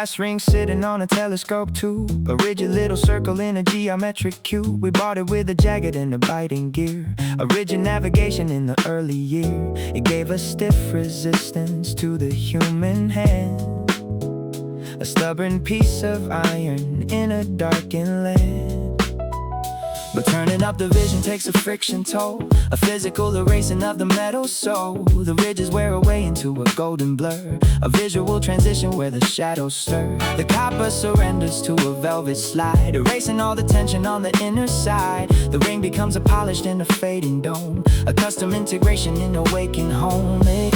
brass ring sitting on a telescope tube, a rigid little circle in a geometric cube. We bought it with a jagged and a biting gear, a rigid navigation in the early year. It gave a stiff resistance to the human hand, a stubborn piece of iron in a darkened land. But turning up the vision takes a friction toll, a physical erasing of the metal soul. The ridges wear away into a golden blur, a visual transition where the shadows stir. The copper surrenders to a velvet slide, erasing all the tension on the inner side. The ring becomes a polished and a fading dome, a custom integration in a waking home. It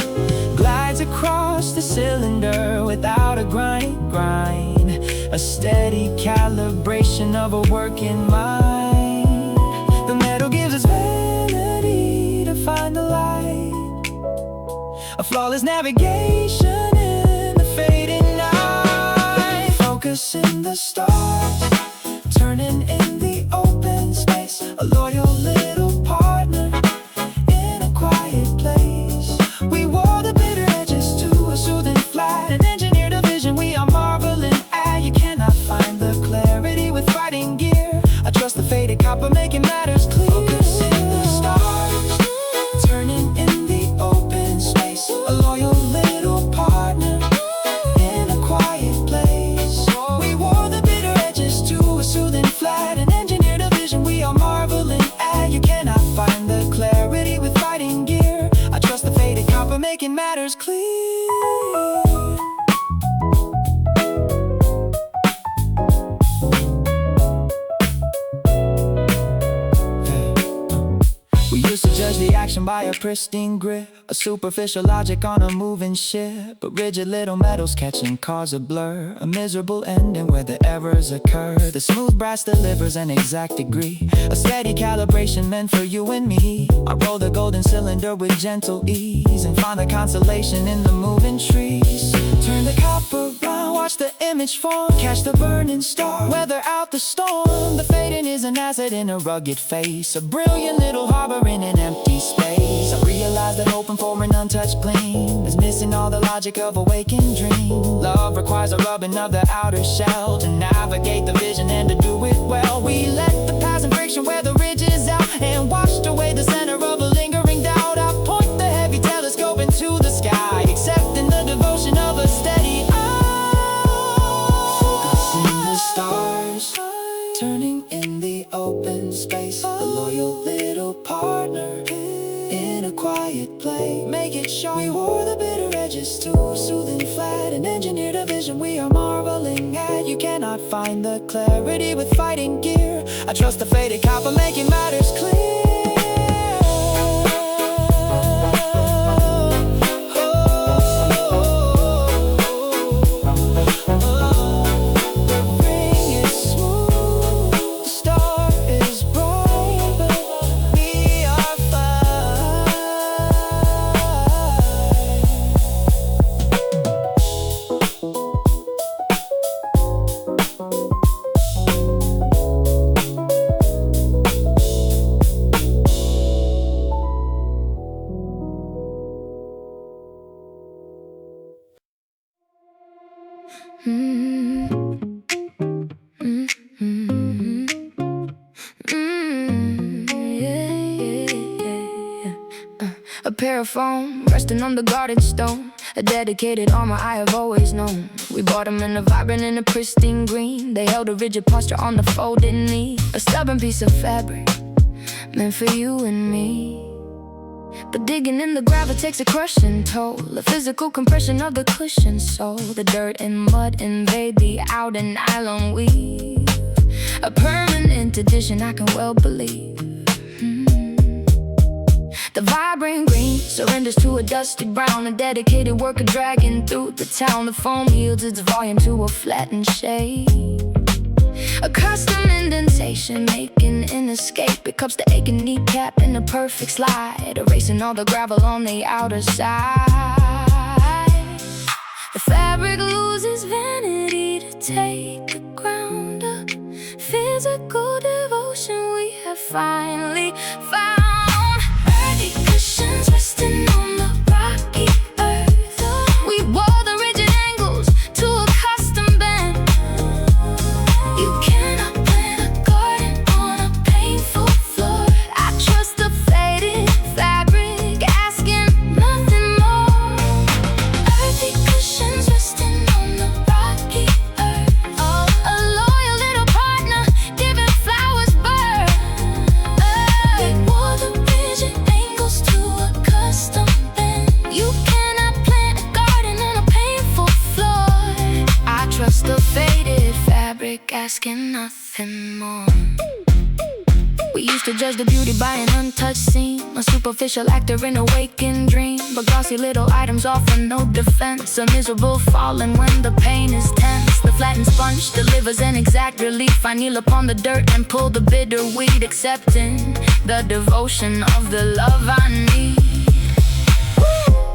glides across the cylinder without a grind, a steady calibration of a working mind. The metal gives us vanity to find the light, a flawless navigation in the fading night. Focus in the stars, turning in the open space, a loyal little partner in a quiet place. We wore the bitter edges to a soothing flat, and engineered a vision we are marveling at. You cannot find the clarity with fighting gear. I trust the faded copper making matters clear. Focus in the stars, turning in the open space, a loyal little partner in a quiet place. We wore the bitter edges to a soothing flat, and engineered a vision we are marveling at. You cannot find the clarity with fighting gear. I trust the faded copper making matters clear. Judge the action by a pristine grip, a superficial logic on a moving ship. But rigid little metals catching cause a blur, a miserable ending where the errors occur. The smooth brass delivers an exact degree, a steady calibration meant for you and me. I roll the golden cylinder with gentle ease, and find the consolation in the moving trees. Turn the copper round, watch the image form, catch the burning star, weather out the storm. The fading is an asset in a rugged face, a brilliant little harbor in an empty space. I realize that hoping for an untouched gleam is missing all the logic of a waking dream. Love requires a rubbing of the outer shell to navigate the vision and to do it well. We let the passing friction wear the ridges out, and washed away the center of a lingering doubt. I point the heavy telescope into the sky, accepting the devotion of a steady eye. Focus in the stars, turning in the open space, a loyal little partner in a quiet place. Make it sure we wore the bitter edges to a soothing flat, and engineered a vision we are marveling at. You cannot find the clarity with fighting gear. I trust the faded copper making matters clear. A pair of foam resting on the garden stone, a dedicated armor I have always known. We bought them in a vibrant and a pristine green. They held a rigid posture on the folded knee, a stubborn piece of fabric meant for you and me. But digging in the gravel takes a crushing toll, a physical compression of the cushion sole. The dirt and mud invade the outer nylon weave, a permanent addition I can well believe. The vibrant green surrenders to a dusty brown, a dedicated worker dragging through the town. The foam yields its volume to a flattened shape, a custom indentation making an escape. It cups the aching kneecap in a perfect slide, erasing all the gravel on the outer side. The fabric loses vanity to take the ground up. Physical devotion we have finally found. Earthy cushions resting on the rocky earth. We wore the rigid angles to a custom bend. asking nothing more. We used to judge the beauty by an untouched scene, a superficial actor in a waking dream. But glossy little items offer no defense, a miserable falling when the pain is tense. The flattened sponge delivers an exact relief. I kneel upon the dirt and pull the bitter weed, accepting the devotion of the love I need.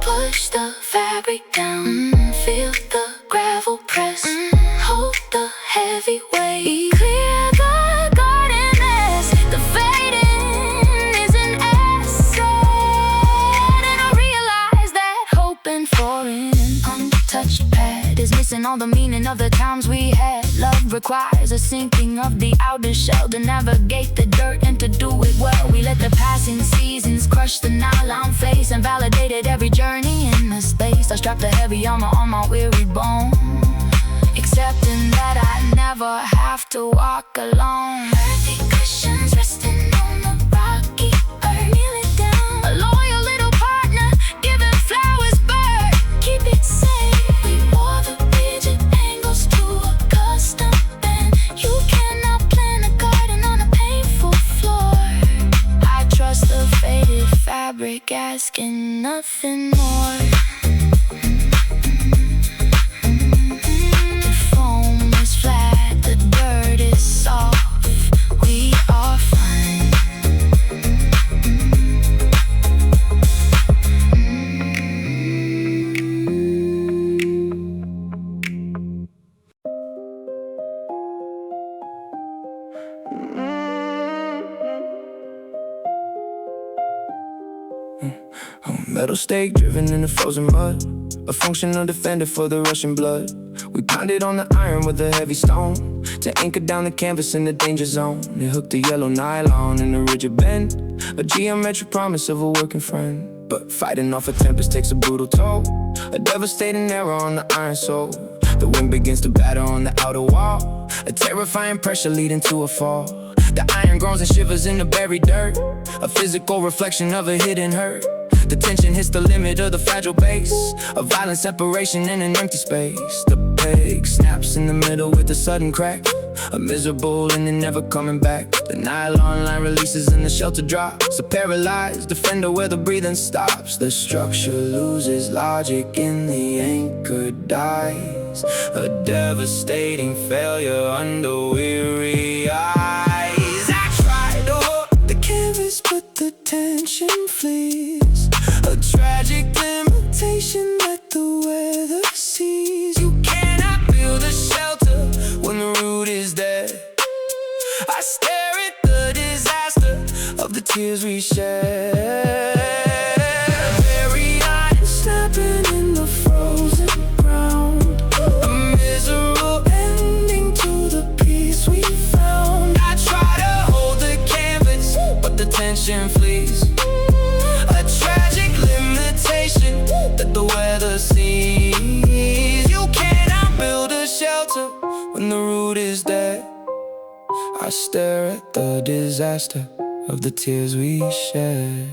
Push the fabric down, feel the gravel press, hold the heavy weight, clear the garden mess. The fading is an asset, and I realize that hoping for an untouched pad is missing all the meaning of the times we had. Love requires a sinking of the outer shell to navigate the dirt and to do it well. We let the passing seasons crush the nylon face and validated every journey in the space. I strapped a heavy armor on my weary bone, accepting that I never have to walk alone. Earthy cushions resting on the rocky earth, kneel it down. A loyal little partner, giving flowers birth, keep it safe. We wore the rigid angles to a custom bend. You cannot plant a garden on a painful floor. I trust the faded fabric, asking nothing more. Metal stake driven in the frozen mud, a functional defender for the Russian blood. We pounded on the iron with a heavy stone to anchor down the canvas in the danger zone. It hooked the yellow nylon in a rigid bend, a geometric promise of a working friend. But fighting off a tempest takes a brutal toll, a devastating error on the iron soul. The wind begins to batter on the outer wall, a terrifying pressure leading to a fall. The iron groans and shivers in the buried dirt, a physical reflection of a hidden hurt. The tension hits the limit of the fragile base, a violent separation in an empty space. The peg snaps in the middle with a sudden crack, a miserable and then never coming back. The nylon line releases and the shelter drops, a paralyzed defender where the breathing stops. The structure loses logic and the anchor dies, a devastating failure under weary eyes. I tried to hold the canvas but the tension flees, a tragic limitation that the weather sees. You cannot build a shelter when the root is dead. I stare at the disaster of the tears we shed. Buried iron snapping in the frozen ground, a miserable ending to the peace we found. I try to hold the canvas, but the tension flees, a tragic limitation that the weather sees. You cannot build a shelter when the root is dead. I stare at the disaster of the tears we shed.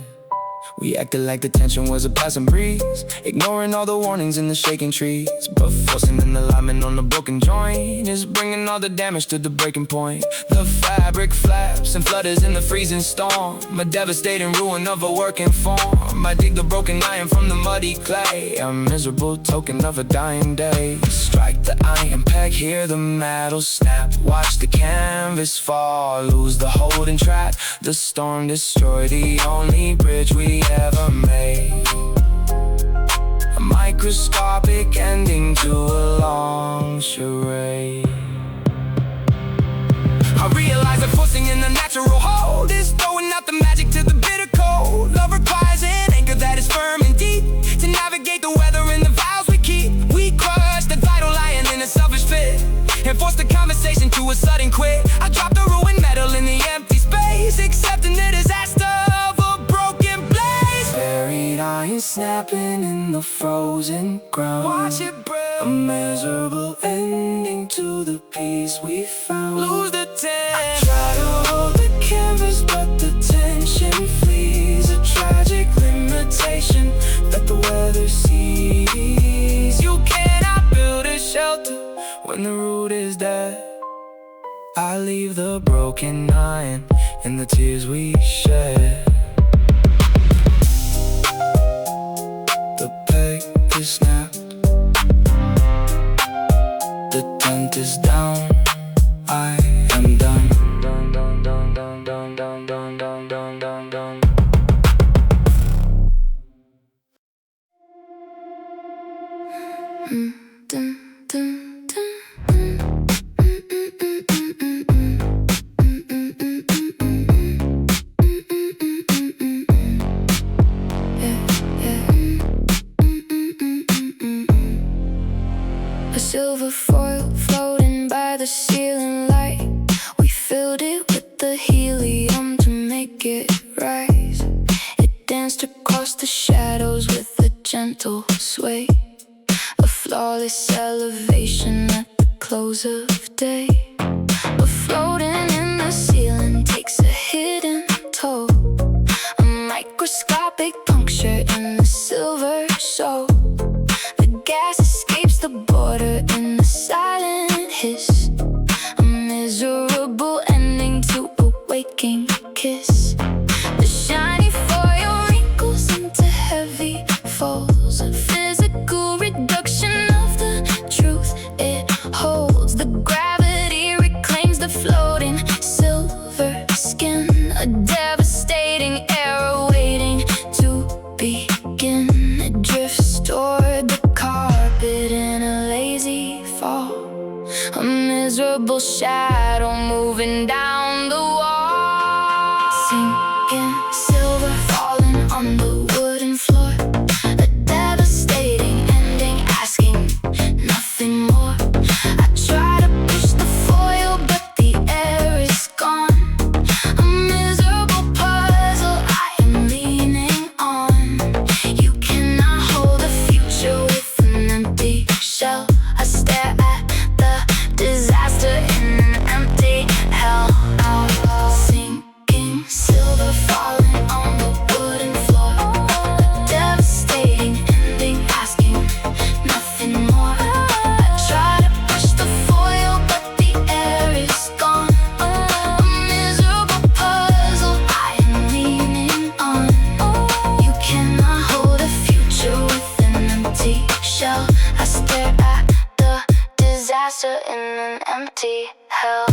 We acted like the tension was a passing breeze, ignoring all the warnings in the shaking trees. But forcing an alignment on the broken joint is bringing all the damage to the breaking point. The fabric flaps and flutters in the freezing storm, a devastating ruin of a working form. I dig the broken iron from the muddy clay, a miserable token of a dying day. Strike the iron peg, hear the metal snap, watch the canvas fall, lose the holding trap. The storm destroyed the only bridge we ever made, a microscopic ending to a long charade. I realize that forcing in the natural hold is throwing out the magic to the bitter cold. Love requires an anchor that is firm and deep to navigate the weather and the vows we keep. We crushed the vital lion in a selfish fit and forced the conversation to a sudden quit. I dropped the ruined metal in the empty space, accepting the disaster of a broken blaze. Buried iron snapping in the frozen ground, watch it break, a miserable ending to the peace we found. Lose the tension, I try to hold the canvas but the tension flees, a tragic limitation that the weather sees. You cannot build a shelter when the root is dead. I leave the broken iron and the tears we shed. The peg is snapped, the tent is down, I am done. A silver foil floating by the ceiling light. We filled it with the helium to make it rise. It danced across the shadows with a gentle sway. A flawless elevation at the close of day. But floating in the ceiling takes a hidden toll. A microscopic puncture in the silver soul. The gas escapes the border in the silent hiss. A miserable ending to a waking kiss. The shiny foil wrinkles into heavy falls. A physical reduction of the truth it holds. The gravity reclaims the floating silver skin. A devastating error waiting to begin. It drifts toward the carpet in a lazy fall. A miserable shadow moving down the wall. Sinking silver falling on the wooden floor. A devastating ending asking nothing more. I try to push the foil but the air is gone. A miserable puzzle I am leaning on. You cannot hold a future with an empty shell. I stare at the disaster in an empty hell. Sinking silver falling on the wooden floor. A devastating ending asking nothing more. I try to push the foil but the air is gone. A miserable puzzle I am leaning on. You cannot hold a future with an empty shell. I stare at the disaster in an empty hell.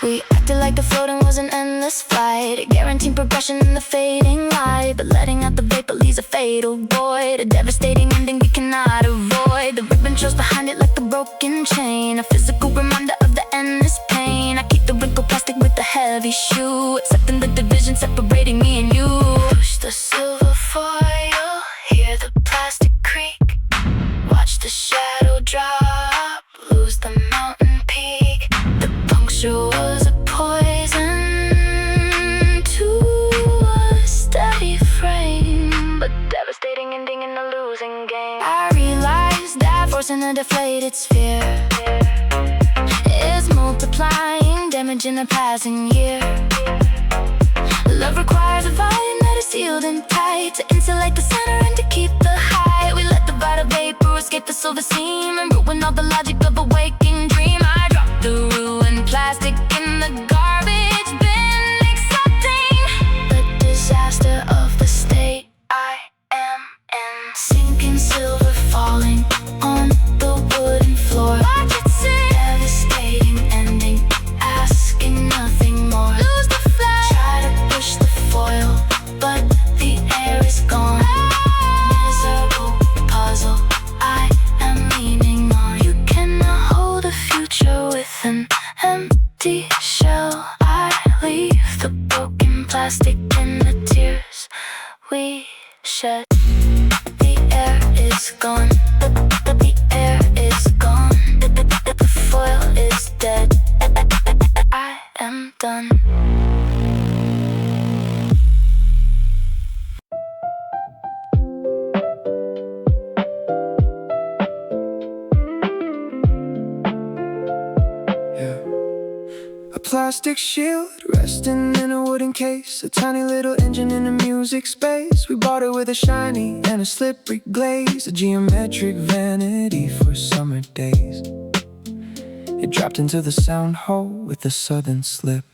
We acted like the floating was an endless flight, guaranteeing progression in the fading light. But letting out the vapor leaves a fatal void, a devastating ending we cannot avoid. The ribbon trails behind it like the broken chain, a physical reminder of the endless pain. I keep the wrinkled plastic with the heavy shoe, accepting the division separating me and you. Push the silver foil, hear the plastic creak. Watch the shadow drop, lose the mountain peak. The puncture was a poison to a steady frame, but devastating ending in a losing game. I realized that force in a deflated sphere is multiplying damage in a passing year. Love requires a volume that is sealed and tight to insulate the center and to keep the height. We let the vital vapor escape the silver seam and ruin all the logic of a waking dream. I dropped the ruined plastic in the garbage bin, accepting the disaster of the state I am in. Sinking silver falling on the wooden floor. Watch it sink. Devastating ending, asking nothing more. Lose the flash. Try to push the foil, but the air is gone. Miserable puzzle I am leaning on. You cannot hold a future with an empty shell. I leave the broken plastic in the tears we shed. The air is gone. The air is gone. The foil is dead. I am done. A plastic shield resting in a wooden case, a tiny little engine in a music space. We bought it with a shiny and a slippery glaze, a geometric vanity for summer days. It dropped into the sound hole with a sudden slip.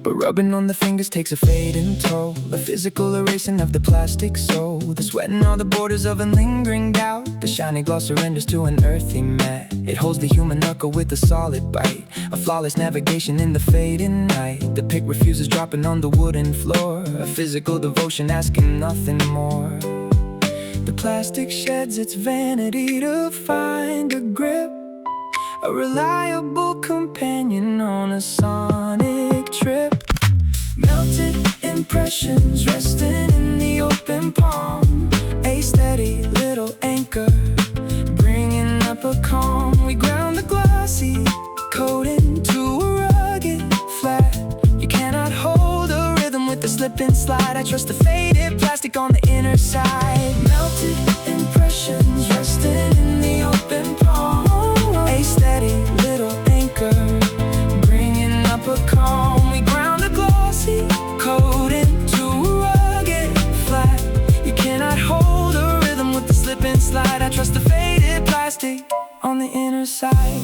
But rubbing on the fingers takes a fading toll, a physical erasing of the plastic soul, the sweat and all the borders of a lingering doubt. The shiny gloss surrenders to an earthy matte. It holds the human knuckle with a solid bite, a flawless navigation in the fading night. The pick refuses dropping on the wooden floor, a physical devotion asking nothing more. The plastic sheds its vanity to find a grip, a reliable companion on a sonic trip. Melted impressions resting in the open palm, a steady little anchor bringing up a calm. We ground the glossy coating to a rugged flat. You cannot hold a rhythm with the slip and slide. I trust the faded plastic on the inner side. Melted impressions resting in the open palm, a steady little anchor bringing up a calm. We ground the glossy coating to a rugged flat. You cannot hold a rhythm with the slip and slide. I trust the faded plastic on the inner side.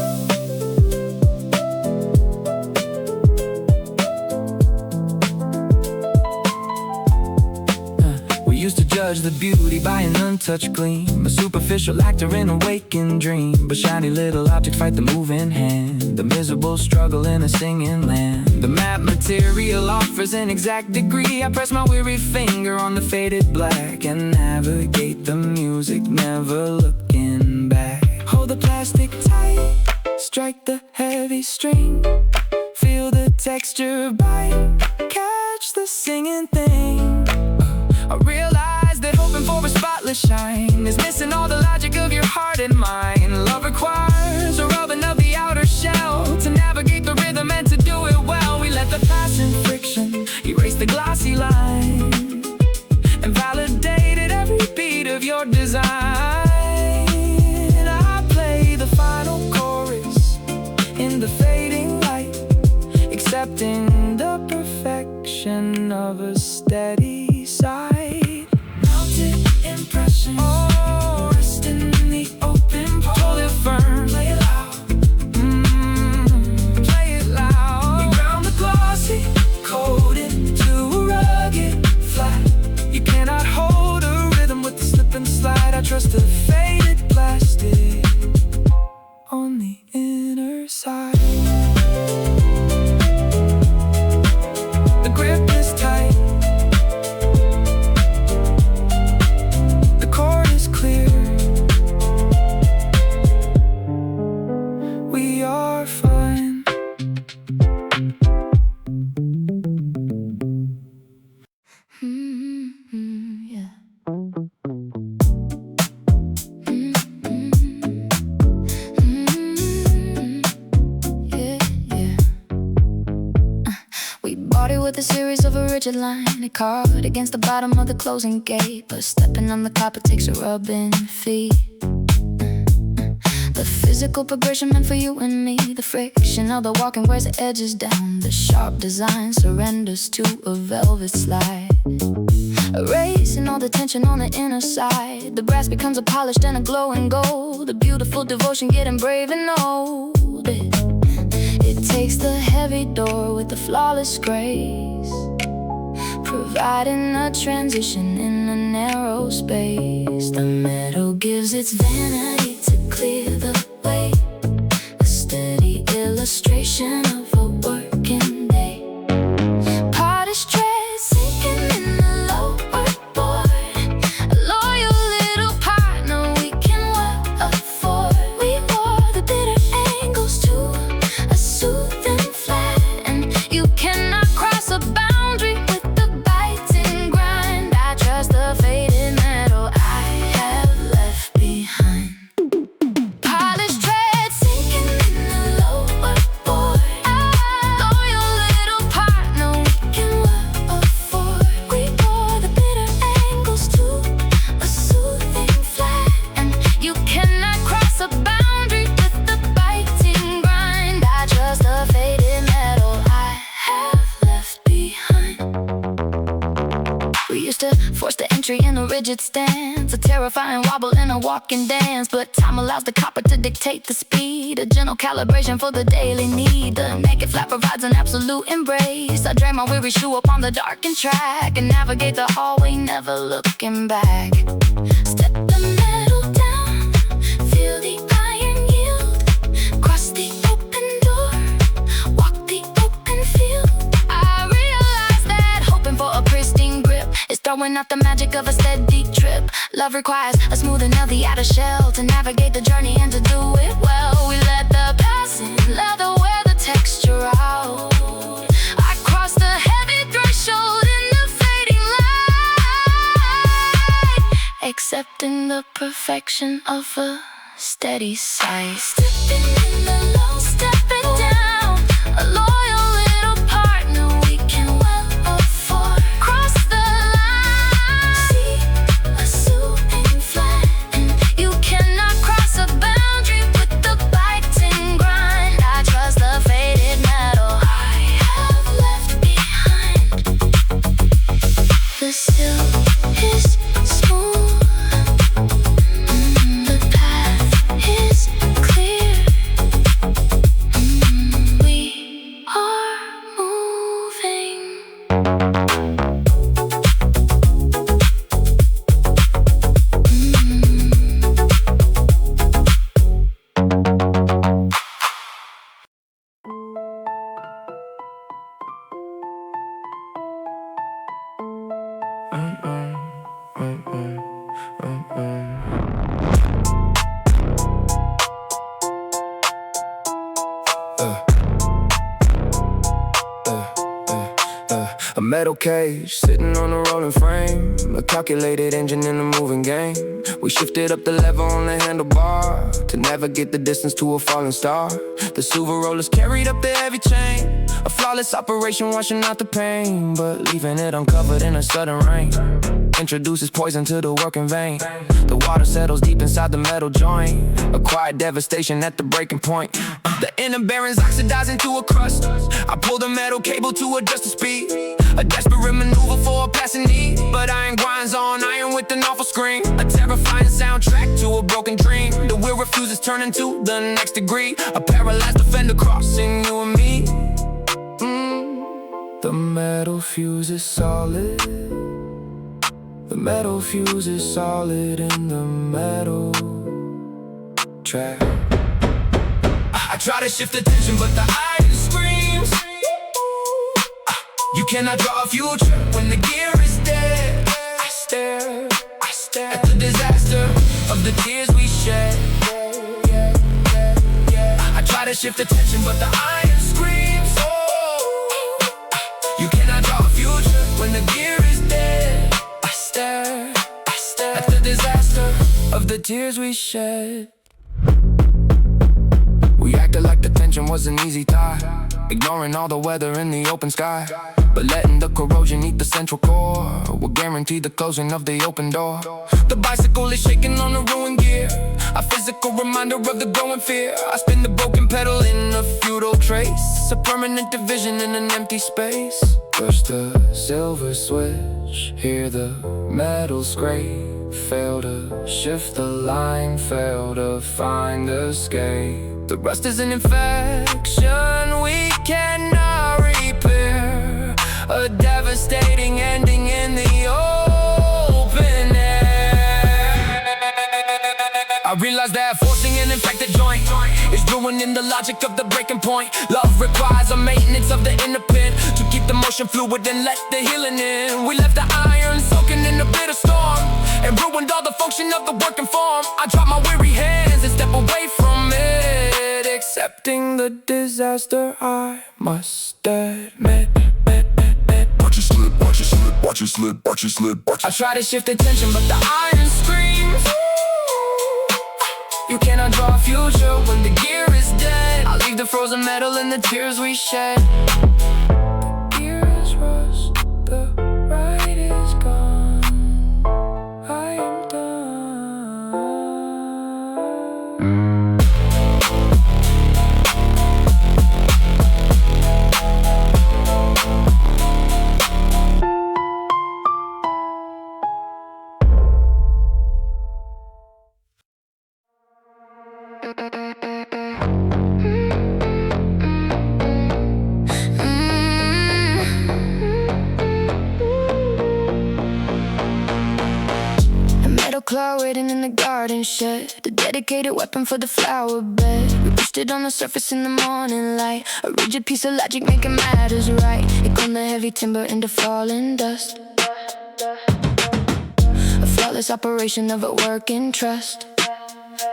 Used to judge the beauty by an untouched gleam, a superficial actor in a waking dream. But shiny little objects fight the moving hand, the miserable struggle in a singing land. The matte material offers an exact degree. I press my weary finger on the faded black and navigate the music, never looking back. Hold the plastic tight, strike the heavy string, feel the texture bite, catch the singing thing. I realize that hoping for a spotless shine is missing all the logic of your heart and mind. Love requires a rubbing of the outer shell to navigate the rhythm and to do it well. We let the passing friction erase the glossy line and validated every beat of your design. I play the final chorus in the fading light, accepting the perfection of a steady side. Melted impressions, oh, resting in the open palm. Hold it firm, play it loud, play it loud. We ground the glossy coating to a rugged flat. You cannot hold a rhythm with the slip and slide. I trust the faded plastic on the inner side. The grip is tight, the chord is clear. We are fine. Yeah. We bought it with a series of a rigid line, a card against the bottom of the closing gate. But stepping on the copper takes a rubbing feet. The physical progression meant for you and me, the friction of the walking wears the edges down. The sharp design surrenders to a velvet slide, erasing all the tension on the inner side. The brass becomes a polished and a glowing gold, the beautiful devotion getting brave and old. It takes the heavy door with the flawless grace, providing a transition in a narrow space. The metal gives its vanity to clear the way, a steady illustration of a working day. Polished tread sinking in the lower board, a loyal little partner we can well afford. We wore the bitter angles to a soothing flat, and you cannot cross a boundary with the biting grind. I trust the faded metal I have left behind. Polished tread rigid stance, a terrifying wobble and a walking dance. But time allows the copper to dictate the speed, a gentle calibration for the daily need. The naked flat provides an absolute embrace. I drag my weary shoe upon the darkened track and navigate the hallway, never looking back. Step the metal down, feel the iron yield, cross the open door, walk the open field. I realize that hoping for a pristine grip is throwing out the magic of a steady trip. Love requires a smooth and healthy outer shell to navigate the journey and to do it well. We let the passing leather wear the texture out. I cross the heavy threshold in the fading light, accepting the perfection of a steady sight. Stepping in the low, stepping down, a loyal little partner we can well afford. Cross the line, see a soothing flatten. You cannot cross a boundary with the biting grind. I trust the faded metal I have left behind. The silk is smooth, the path is clear. We are moving. A metal cage sitting on a rolling frame, a calculated engine in a moving game. We shifted up the lever on the handlebar to navigate the distance to a falling star. The silver rollers carried up the heavy chain, a flawless operation washing out the pain, but leaving it uncovered in a sudden rain introduces poison to the working vein. The water settles deep inside the metal joint, a quiet devastation at the breaking point. The inner bearings oxidizing to a crust. I pull the metal cable to adjust the speed, a desperate maneuver for a passing need. But iron grinds on iron with an awful scream, a terrifying soundtrack to a broken dream. The wheel refuses turning to the next degree, a paralyzed defender crossing you and me. The metal fuse is solid. The metal fuse is solid in the metal track. I try to shift the tension, but the iron screams. You cannot draw a future when the gear is dead. I stare at the disaster of the tears we shed. I try to shift the tension, but the iron screams. You cannot draw a future when the gear is dead. I stare at the disaster of the tears we shed. We acted like the tension was an easy tie, ignoring all the weather in the open sky, but letting the corrosion eat the central core will guarantee the closing of the open door. The bicycle is shaking on the ruined gear, a physical reminder of the growing fear. I spin the broken pedal in a futile trace, a permanent division in an empty space. Push the silver switch, hear the metal scrape. Fail to shift the line, fail to find escape. The rust is an infection we cannot repair, a devastating ending in the open air. I realize that forcing an infected joint is ruining the logic of the breaking point. Love requires a maintenance of the inner pin to keep the motion fluid and let the healing in. We left the iron soaking in a bitter storm and ruined all the function of the working form. I drop my weary hands and step away from it, accepting the disaster I must admit. Watch it slip, watch it slip, watch it slip, watch it slip, watch it. I try to shift the tension, but the iron screams. You cannot draw a future when the gear is dead. I leave the frozen metal in the tears we shed. The gear is rust, the ride is gone. I am done. garden shed, the dedicated weapon for the flower bed. We pushed it on the surface in the morning light, a rigid piece of logic making matters right. It combed the heavy timber into falling dust, a flawless operation of a working trust.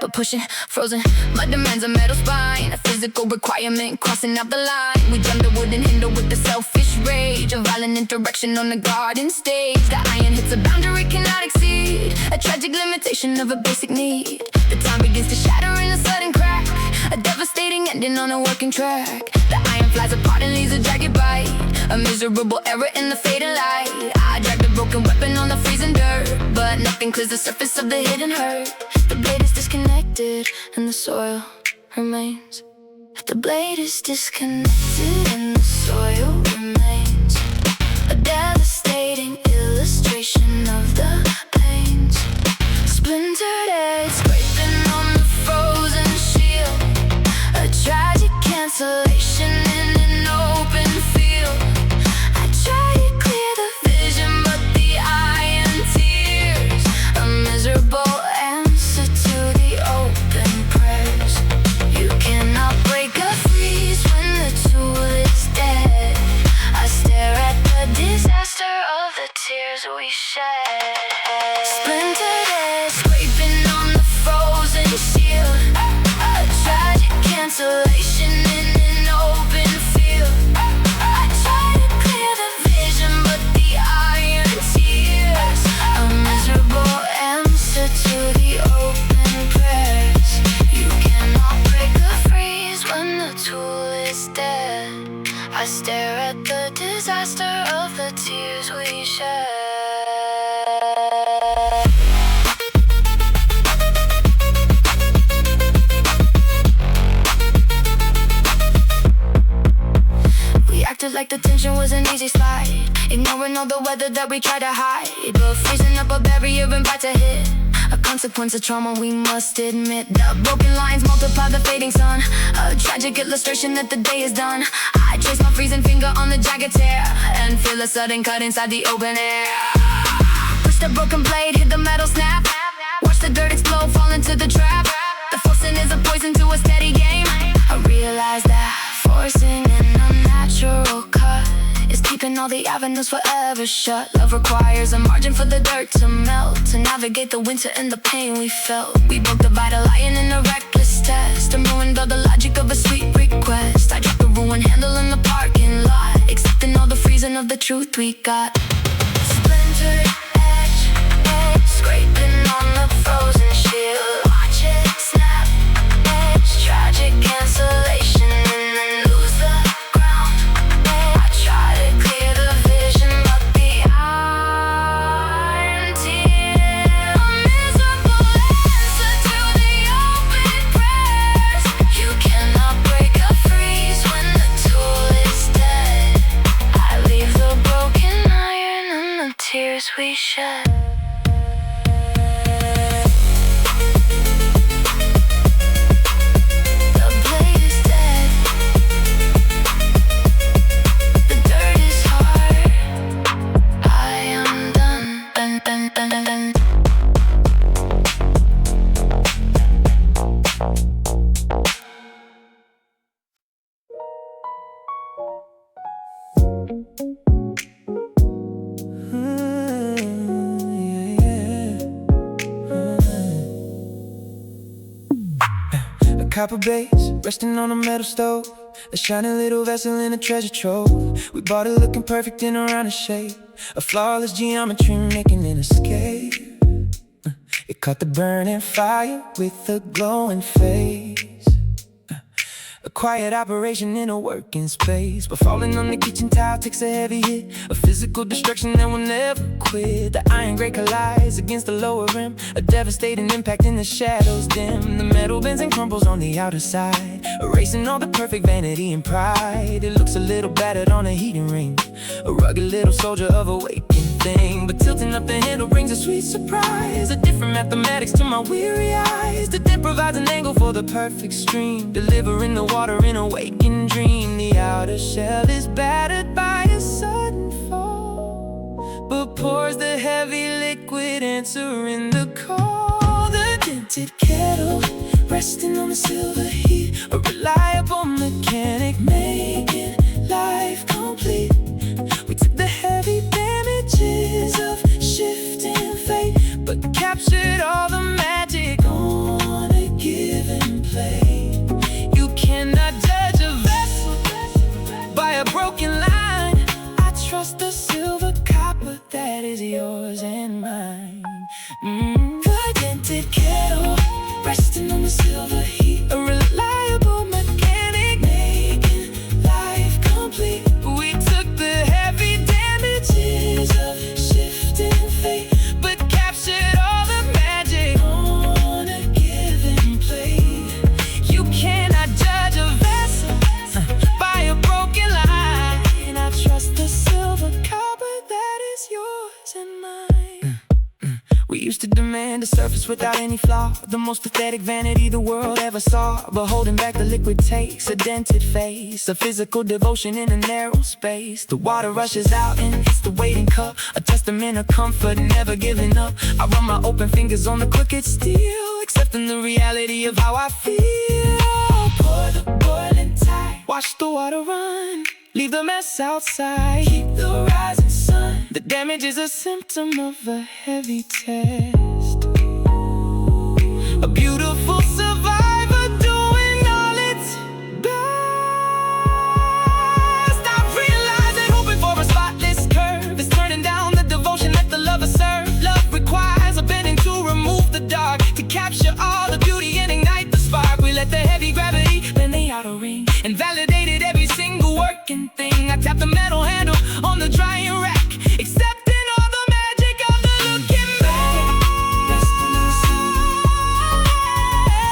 But pushing, frozen, mud demands a metal spine, a physical requirement crossing out the line. We drummed the wooden handle with the selfish rage, a violent interaction on the garden stage. The iron hits a boundary it cannot exceed, a tragic limitation of a basic need. The time begins to shatter in a sudden crack, a devastating ending on a working track. The iron flies apart and leaves a jagged bite, a miserable error in the fading light. I drag the broken weapon on the freezing dirt, but nothing clears the surface of the hidden hurt. The blade is disconnected and the soil remains. The blade is disconnected and the soil remains. A devastating illustration of the pains. Splintered edge scraping on the frozen shield, a tragic cancellation in an open field. I try to clear the vision but the iron tears, a miserable answer to the open prayers. You cannot break a freeze when the tool is dead. I stare at the disaster of the tears we shed. Splintered edge scraping on the frozen shield, a tragic cancellation in an open field. I try to clear the vision but the iron tears, a miserable answer to the open prayers. You cannot break a freeze when the tool is dead. I stare at the disaster of the tears we shed. We acted like the tension was an easy slide, ignoring all the weather that we tried to hide. But freezing up a barrier and about to hit, a consequence of trauma we must admit. The broken lines multiply the fading sun, a tragic illustration that the day is done. I trace my freezing finger on the jagged tear and feel a sudden cut inside the open air. Push the broken blade, hit the metal snap, watch the dirt explode, fall into the trap. The forcing is a poison to a steady game. I realize that forcing an unnatural cut is keeping all the avenues forever shut. Love requires a margin for the dirt to melt, to navigate the winter and the pain we felt. We broke the vital iron in a reckless test and ruined all the logic of a sweet request. I dropped the ruined handle in the parking lot, accepting all the freezing of the truth we got. Splintered edge, edge scraping on the frozen shield. Watch it snap, edge tragic cancellation and then lose the ground. I try to clear the vision but the iron tear, a miserable answer to the open prayers. You cannot break a freeze when the tool is dead. I leave the broken iron and the tears we shed. The blade is dead, the dirt is hard, I am done. Dun, dun, dun, dun, dun. A copper base resting on a metal stove, a shiny little vessel in a treasure trove. We bought it looking perfect in a rounded shape, a flawless geometry making an escape. It caught the burning fire with a glowing face. A quiet operation in a working space, but falling on the kitchen tile takes a heavy hit, a physical destruction that will never quit. The iron grate collides against the lower rim, a devastating impact in the shadows dim. The metal bends and crumbles on the outer side, erasing all the perfect vanity and pride. It looks a little battered on a heating ring, a rugged little soldier of a waking thing. But tilting up the handle brings a sweet surprise, a different mathematics to my weary eyes. The dip provides an angle for the perfect stream, delivering the water in a waking dream. The outer shell is battered by a sudden fall, but pours the heavy liquid answering the call. The dim kettle, resting on the silver heat. A reliable mechanic, making life complete. We took the heavy damages of shifting fate, but captured all the magic on a given play. You cannot judge a vessel by a broken line. I trust the silver copper that is yours and mine. The dented kettle, resting on the silver heat. A reliable mechanic, making life complete. We took the heavy damages of shifting fate, but captured all the magic on a given plate. You cannot judge a vessel by a broken line. I trust the silver copper that is yours and mine. We used to demand a surface without any flaw, the most pathetic vanity the world ever saw. But holding back the liquid takes a dented face, a physical devotion in a narrow space. The water rushes out and hits the waiting cup, a testament of comfort, never giving up. I run my open fingers on the crooked steel, accepting the reality of how I feel. Pour the boiling tide, watch the water run, leave the mess outside, keep the rising sun. The damage is a symptom of a heavy test. A beautiful survivor doing all its best. I realize that hoping for a spotless curve is turning down the devotion that the lover served. Love requires a bending to remove the dark, to capture all the beauty and ignite the spark. We let the heavy gravity bend the outer ring and validated every single working thing. I tap the metal handle on the drying rack, accepting all the magic of the looking back. Resting on the silver,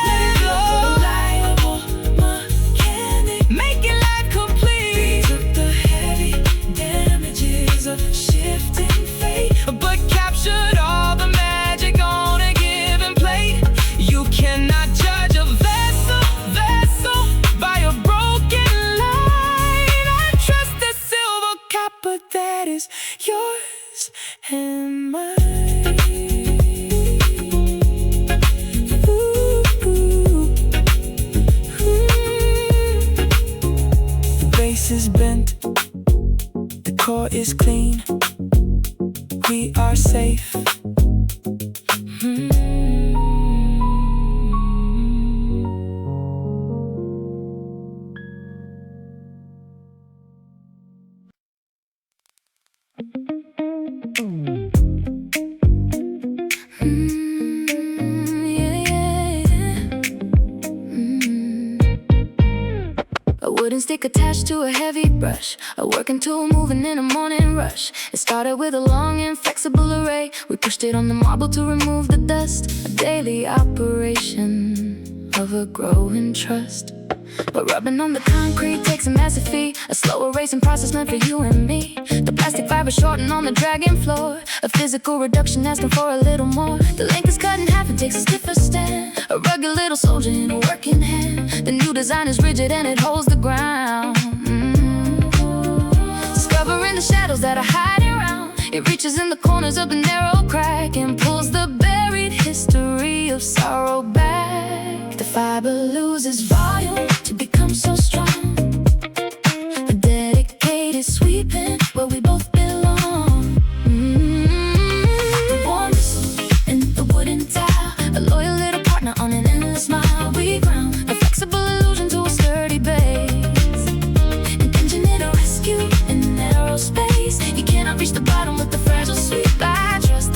let it go. Reliable mechanic, making life complete. We took the heavy damages of shifting fate, but captured all the magic on a given plate. You cannot judge a vessel by a broken line. I trust the silver copper that is yours and mine. Ooh, ooh, ooh. The base is bent, the core is clean. We are safe. A wooden stick attached to a heavy brush, a working tool moving in a morning rush. It started with a long and flexible array. We pushed it on the marble to remove the dust, a daily operation of a growing trust. But rubbing on the concrete takes a massive feat, a slow erasing process meant for you and me. The plastic fiber shortened on the dragging floor, a physical reduction asking for a little more. The length is cut in half and takes a stiffer stand, a rugged little soldier in a working hand. The new design is rigid and it holds the ground. Discovering the shadows that are hiding around, it reaches in the corners of the narrow crack and pulls the buried history of sorrow back. The fiber loses volume to become so strong, a dedicated sweeping where we both belong. The worn bristle and the wooden tile, a loyal little partner on an endless mile. We ground a flexible illusion to a sturdy base, an engine in a rescue in a narrow space. You cannot reach the bottom with the fragile sweep. I trust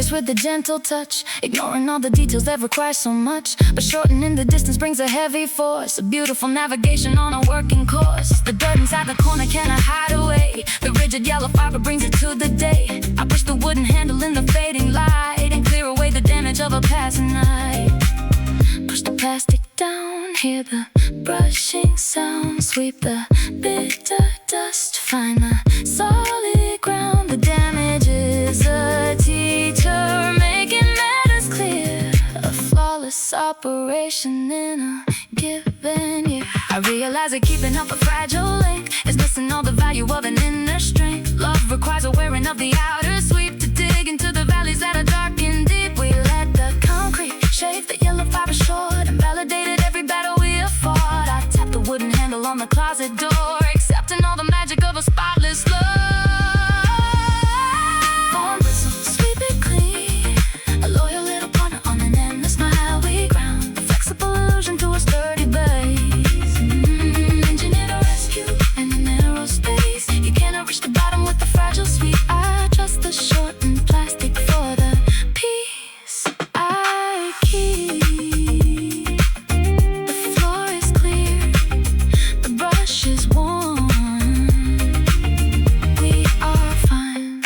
surface with a gentle touch, ignoring all the details that require so much. But shortening the distance brings a heavy force, a beautiful navigation on a working course. The dirt inside the corner cannot hide away, the rigid yellow fiber brings it to the day. I push the wooden handle in the fading light and clear away the damage of a passing night. Push the plastic down, hear the brushing sound, sweep the bitter dust, find the solid ground. The damage is a teacher, making matters clear, a flawless operation in a given year. I realize that keeping up a fragile link is missing all the value of an inner strength. Love requires a wearing of the outer sweep to dig into the valleys that are dark and deep. We let the concrete shape the yellow fiber short and validated every battle we have fought. I tap the wooden handle on the closet door, accepting all the magic of a spotless love. Worn Bristle, sweep it clean, a loyal little partner on an endless smile. We ground the flexible illusion to a sturdy base. Engineer to rescue in a narrow space. You cannot reach the bottom with the fragile sweep. I trust the shortened plastic for the peace I keep. The floor is clear, the brush is warm. We are fine.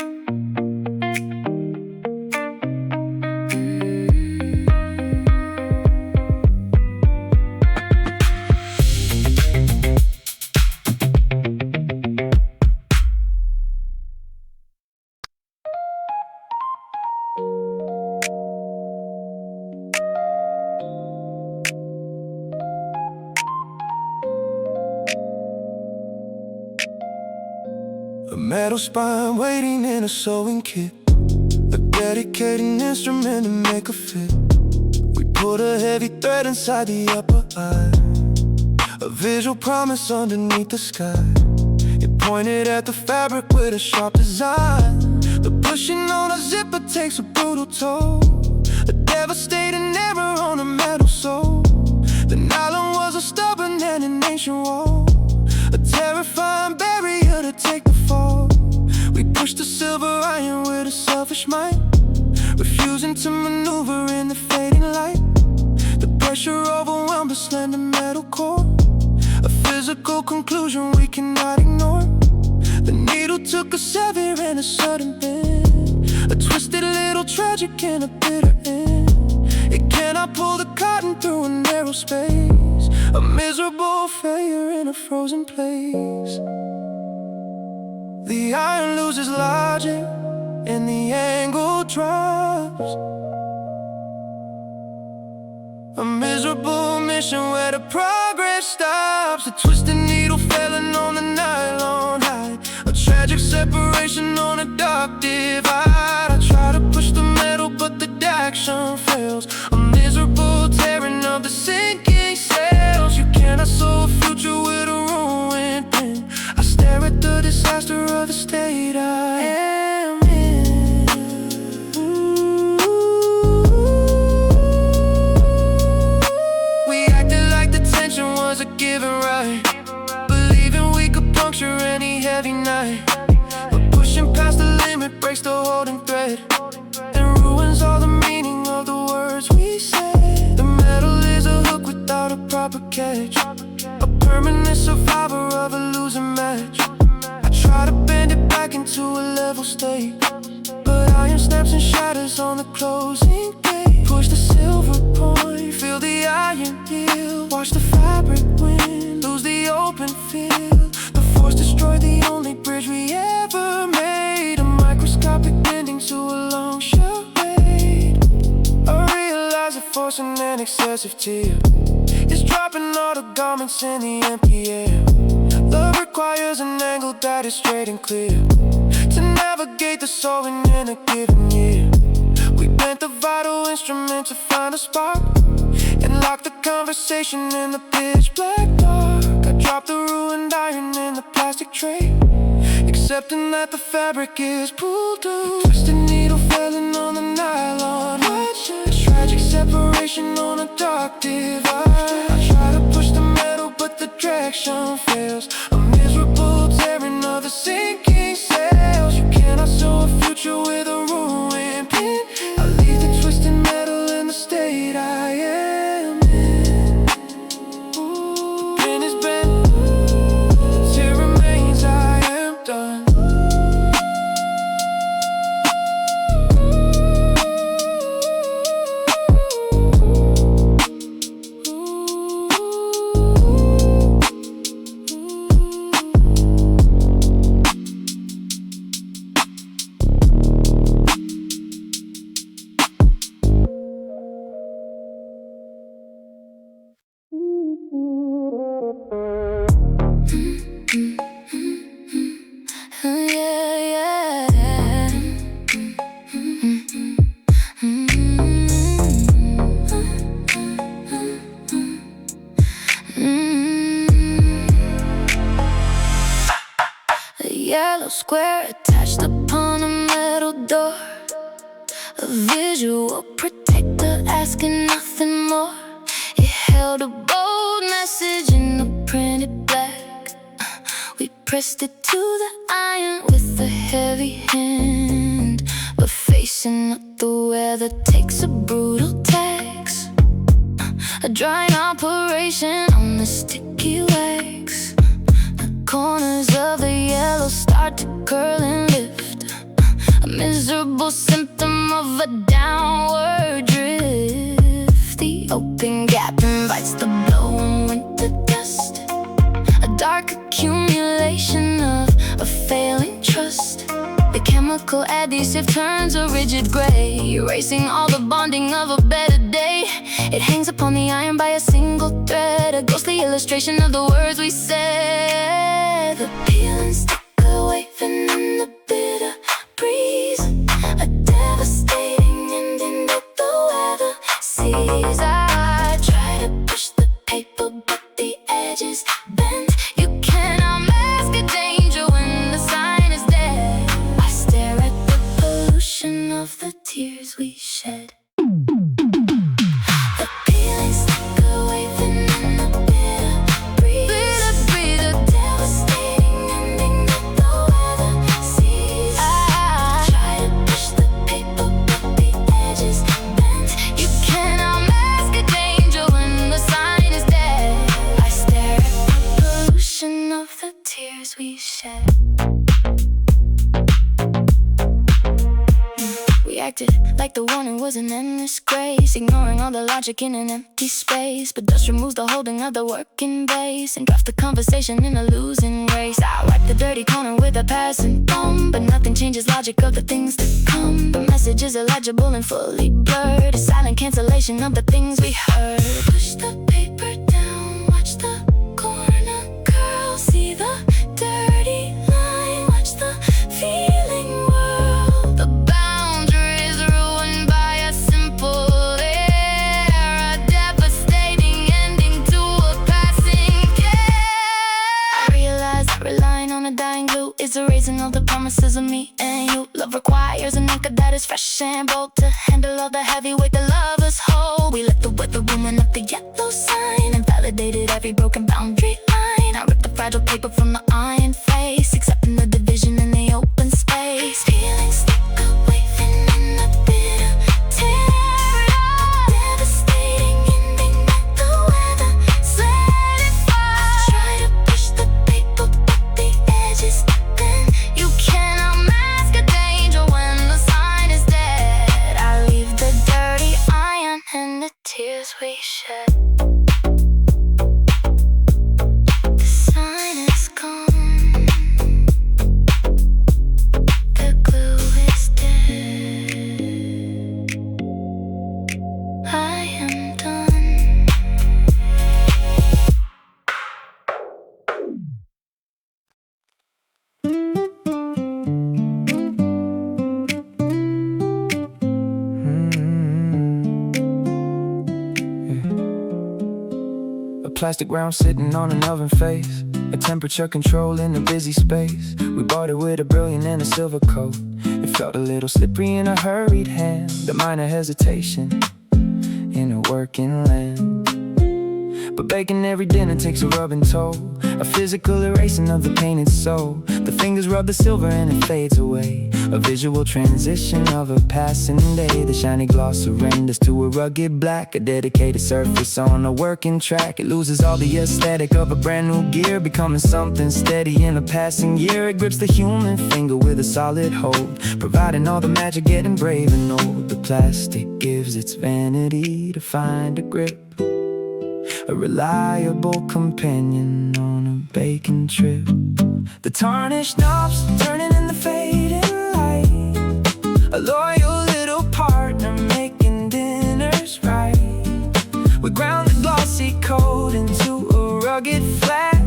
A metal spine waiting in a sewing kit, a dedicated instrument to make a fit. We put a heavy thread inside the upper eye, a visual promise underneath the sky. It pointed at the fabric with a sharp design. The pushing on a zipper takes a brutal toll, a devastating error on a metal sole. The nylon was a stubborn and an ancient wall, a terrifying barrier to take the fall. We pushed the silver iron with a selfish might, refusing to maneuver in the fading light. The pressure overwhelmed the slender metal core, a physical conclusion we cannot ignore. The needle took a severe and a sudden bend, a twisted little tragic and a bitter end. It cannot pull the cotton through a narrow space, a miserable failure in a frozen place. The iron loses logic and the angle drops, a miserable mission where the progress stops. A twisted needle failing on the nylon hide, a tragic separation on a dark divide. I try to push the metal but the action fails, a miserable tearing of the sinking sails. You cannot sew a future with a ruined pen. I stare at the disaster of the state I am in. We acted like the tension was a given right, believing we could puncture any heavy night. But pushing past the limit breaks the holding thread and ruins all the meaning of the words we said. The metal is a hook without a proper catch, a permanent survivor of a losing match. I try to bend it back into a level state, but iron snaps and shatters on the closing gate. Push the silver point, feel the iron heal, watch the fabric win, lose the open field. The force destroyed the only bridge we ever made, a microscopic bending to a long charade. I realize the force in an excessive tear is dropping all the garments in the empty air. Love requires an angle that is straight and clear to navigate the sewing in a given year. We bent the vital instrument to find a spark and lock the conversation in the pitch black dark. I dropped the ruined iron in the plastic tray, accepting that the fabric is pulled through. Twisted needle failing on the nylon, tragic separation on a dark divide. I try to push the metal but the traction fails, a miserable tearing of the sinking sails. You cannot sew a future with a ruined pin. yellow square attached upon a metal door. A visual protector asking nothing more. It held a bold message in the printed black. We pressed it to the iron with a heavy hand, but facing up the weather takes a brutal tax. A drying operation on the sticky wax. The corners of the yellow start to curl and lift. A miserable symptom of a downward drift. The open gap invites the blowing winter dust. A dark accumulation of a failing trust. The chemical adhesive turns a rigid gray, erasing all the bonding of a better day. It hangs upon the iron by a single thread, a ghostly illustration of the words we said. The peel and stick waving in the bitter breeze. A devastating ending that the weather sees. I try to push the paper but the edges bend. You cannot mask a danger when the sign is dead. I stare at the pollution of the tears we shed. The peeling sticker waving in the bitter breeze. A devastating ending that the weather sees. I try to push the paper but the edges bend. You cannot mask a danger when the sign is dead. I stare at the pollution of the tears we shed. We acted like the warning was an endless grace, ignoring all the logic in an empty space. But dust removes the holding of the working base and drops the conversation in a losing race. I wipe the dirty corner with a passing thumb, but nothing changes logic of the things to come. The message is illegible and fully blurred, a silent cancellation of the things we heard. Push the paper down, watch the corner curl, see the dirty line, watch the feeling whirl. The boundaries ruined by a simple error, a devastating ending to a passing care. I realize that relying on a dying glue is erasing all the promises of me and you. Love requires an anchor that is fresh and bold to handle all the heavy weight that lovers hold. We let the weather woman up the yellow sign and validated every broken boundary line. I ripped the fragile paper from the iron face, accepting the division in the open space. Peeling sticker waving in the bitter terror. Devastating ending that the weather solidified. Try to push the paper but the edges bend. You cannot mask a danger when the sign is dead. I leave the dirty iron and the tears we shed. The sign is gone. The glue is dead. I am done. A plastic round sitting on an oven face, a temperature control in a busy space. We bought it with a brilliant and a silver coat. It felt a little slippery in a hurried hand, a minor hesitation in a working land. But baking every dinner takes a rubbing toll, a physical erasing of the painted soul. The fingers rub the silver and it fades away, a visual transition of a passing day. The shiny gloss surrenders to a rugged black, a dedicated surface on a working track. It loses all the aesthetic of a brand new gear, becoming something steady in a passing year. It grips the human finger with a solid hold, providing all the magic getting brave and old. The plastic gives its vanity to find a grip, a reliable companion on a baking trip. The tarnished knobs turning in the fading light, a loyal little partner making dinners right. We ground the glossy coat into a rugged flat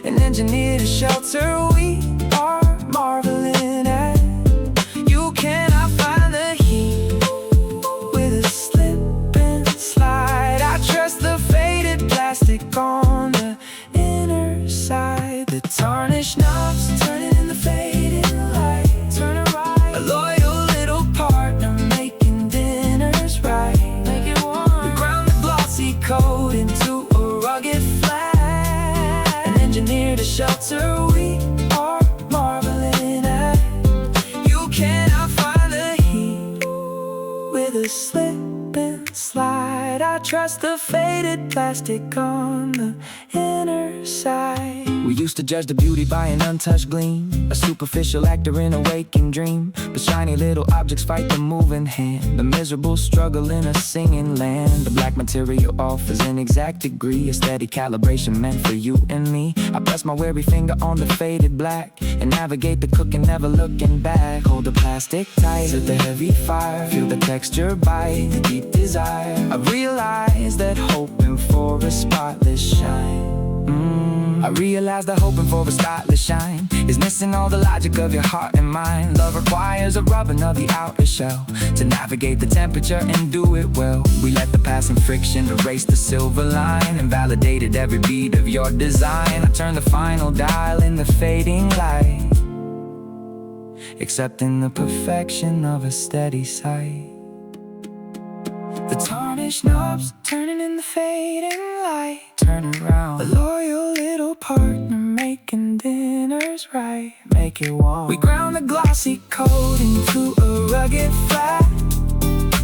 and engineered a shelter we are marveling at. You cannot find the heat with a slip and slide. I trust the faded plastic on the inner side. The tarnished knobs turning in the the shelter we are marveling at. You cannot find the heat with a slip and slide. I trust the faded plastic on the inner side. We used to judge the beauty by an untouched gleam, a superficial actor in a waking dream. But shiny little objects fight the moving hand, the miserable struggle in a singing land. The black material offers an exact degree, a steady calibration meant for you and me. I press my weary finger on the faded black and navigate the cooking, never looking back. Hold the plastic tight to the heavy fire, feel the texture bite, the deep desire. I realize that hoping for a spotless shine, I realize that hoping for a spotless shine is missing all the logic of your heart and mind. Love requires a rubbing of the outer shell to navigate the temperature and do it well. We let the passing friction erase the silver line and validated every beat of your design. I turn the final dial in the fading light, accepting the perfection of a steady sight. The tarnished knobs turning in the fading light. Turn around, a loyal little partner making dinners right. Make it warm. We ground the glossy coating to a rugged flat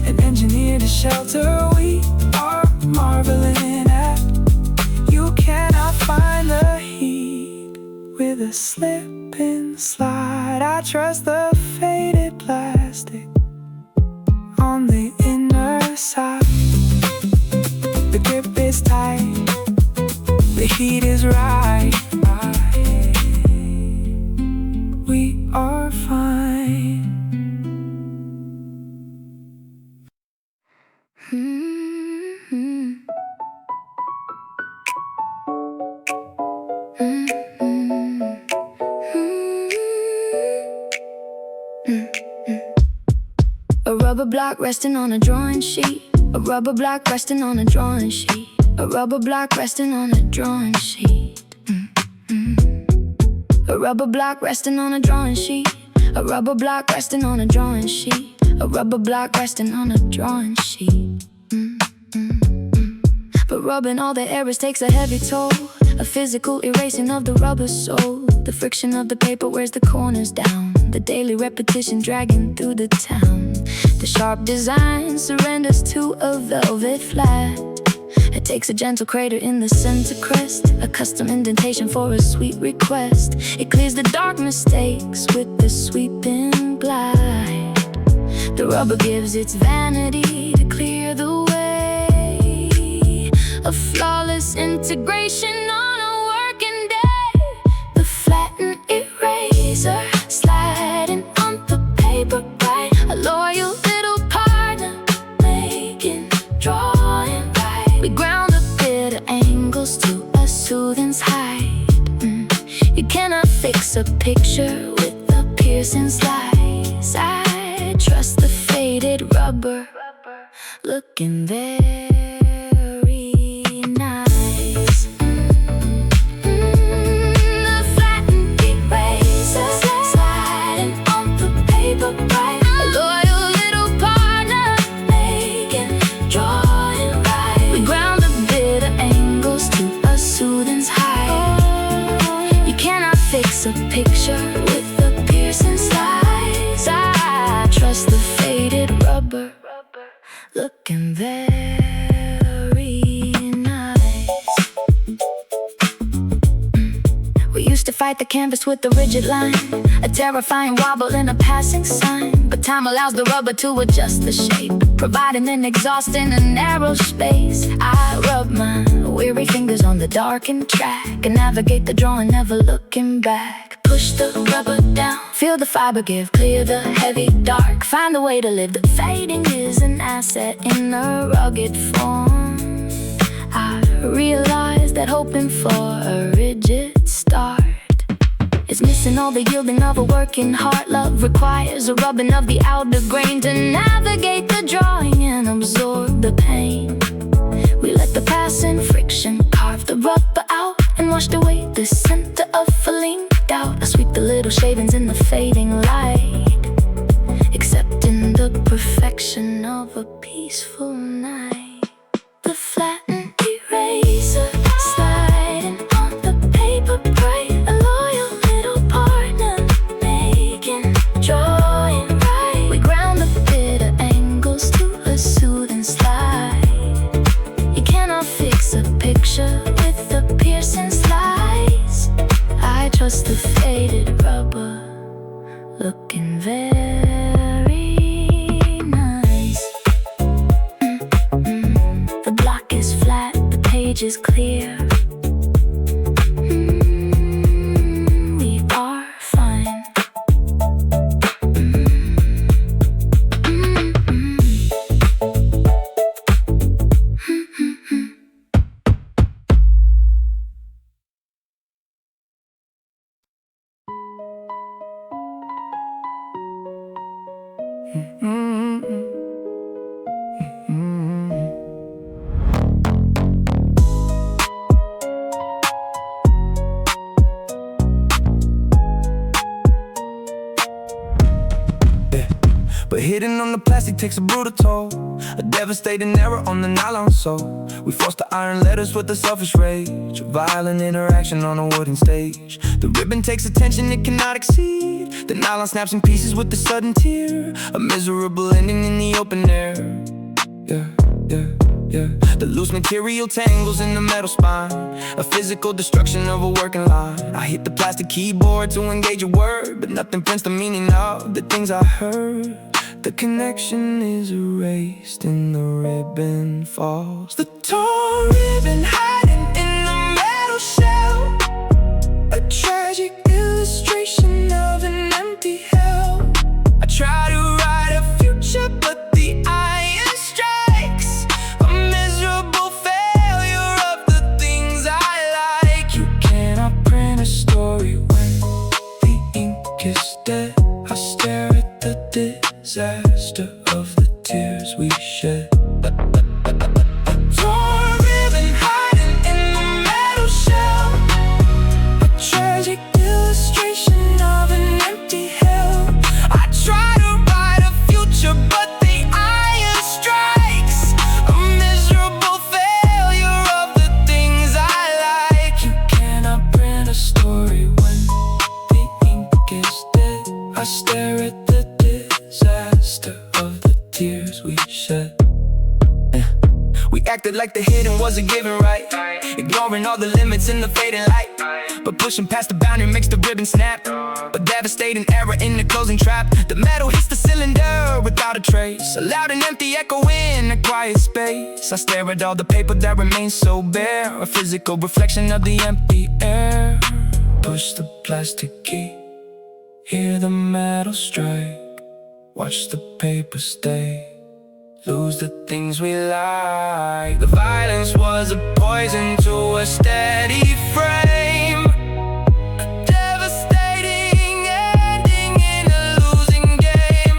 and engineered a shelter we are marveling at. You cannot find the heat with a slip and slide. I trust the faded plastic on the inner side. The grip is tight, the heat is right. We are fine. A rubber block resting on a drawing sheet. A rubber block resting on a drawing sheet. A rubber block resting on a drawing sheet. A rubber block resting on a drawing sheet. A rubber block resting on a drawing sheet. A rubber block resting on a drawing sheet. But rubbing all the errors takes a heavy toll, a physical erasing of the rubber soul. The friction of the paper wears the corners down, the daily repetition dragging through the town. The sharp design surrenders to a velvet flat. It takes a gentle crater in the center crest, a custom indentation for a sweet request. It clears the dark mistakes with the sweeping glide. The rubber gives its vanity to clear the way, a flawless integration on a working day. The flattened eraser sliding on the paper bright, a loyal little partner making drawing right. We ground a bit of angles to a soothing height. You cannot fix a picture with a piercing slice. I trust the faded rubber looking very nice. The flattened eraser sliding on the paper bright, a loyal little partner making drawing right. We ground a bit of angles to a soothing height. You cannot fix a picture with a piercing slice. I trust the faded rubber looking very nice. We used to fight the canvas with the rigid line, a terrifying wobble in a passing sign. But time allows the rubber to adjust the shape, providing an exhaust in a narrow space. I rub my weary fingers on the darkened track and navigate the drawing, never looking back. Push the rubber down, feel the fiber give, clear the heavy dark. Find the way to live, the fading is an asset in a rugged form. I realize that hoping for a rigid start is missing all the yielding of a working heart. Love requires a rubbing of the outer grain to navigate the drawing and absorb the pain. We let the passing friction carve the rubber out and washed away the center of feeling doubt. I sweep the little shavings in the fading light, accepting the perfection of a peaceful night. The flattened eraser sliding on the paper bright, just the faded rubber, looking very nice. The block is flat, the page is clear. We are fine. But hitting on the plastic takes a brutal toll, a devastating error on the nylon sole. We forced to iron letters with a selfish rage, a violent interaction on a wooden stage. The ribbon takes attention it cannot exceed, the nylon snaps in pieces with a sudden tear. A miserable ending in the open air. The loose material tangles in the metal spine, a physical destruction of a working line. I hit the plastic keyboard to engage a word, but nothing prints the meaning of the things I heard. The connection is erased and the ribbon falls. The torn ribbon hiding in the metal shell, a tragic illustration of an empty hell. I try to write a future, but the iron strikes, a miserable failure of the things I like. You cannot print a story when the ink is dead. I stare at the disaster of the tears we shed. Torn ribbon hiding in the metal shell, a tragic illustration of an empty hell. I try to write a future, but the iron strikes, a miserable failure of the things I like. You cannot print a story when the ink is dead. I stare at the disaster of the tears we shed. We acted like the hidden was a given right, ignoring all the limits in the fading light. But pushing past the boundary makes the ribbon snap, a devastating error in the closing trap. The metal hits the cylinder without a trace, a loud and empty echo in a quiet space. I stare at all the paper that remains so bare, a physical reflection of the empty air. Push the plastic key, hear the metal strike, watch the paper stay, lose the things we like. The violence was a poison to a steady frame, a devastating ending in a losing game.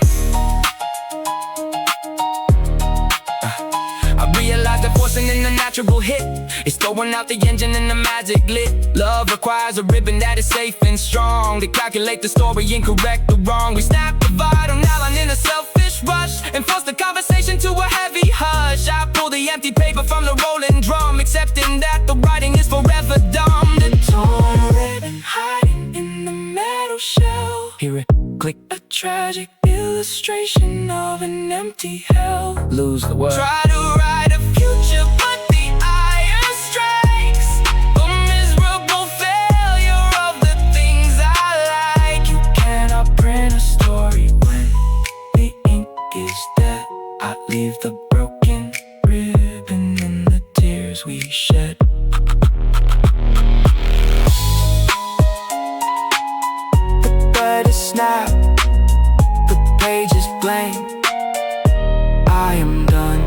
I realized that forcing in a natural hit is throwing out the engine and the magic lit. Love requires a ribbon that is safe and strong to calculate the story and correct the wrong. We snap the vital nylon in a selfish rush and force the conversation to a heavy hush. I pull the empty paper from the rolling drum, accepting that the writing is forever dumb. The torn ribbon hiding in the metal shell, hear it click, a tragic illustration of an empty hell. Lose the word. Try to write a future, but the iron strikes, a miserable failure of the things I like. You cannot print a story when the ink is dead. I leave the broken ribbon and the tears we shed. The thread is snapped, the page is blank, I am done.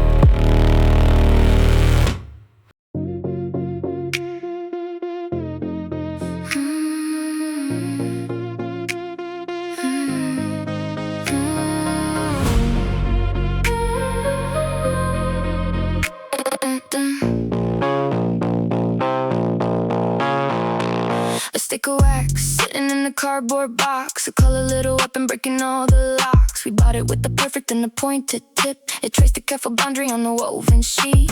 A stick of wax sitting in a cardboard box, a color little weapon breaking all the locks. We bought it with the perfect and the pointed tip. It traced a careful boundary on the woven sheet,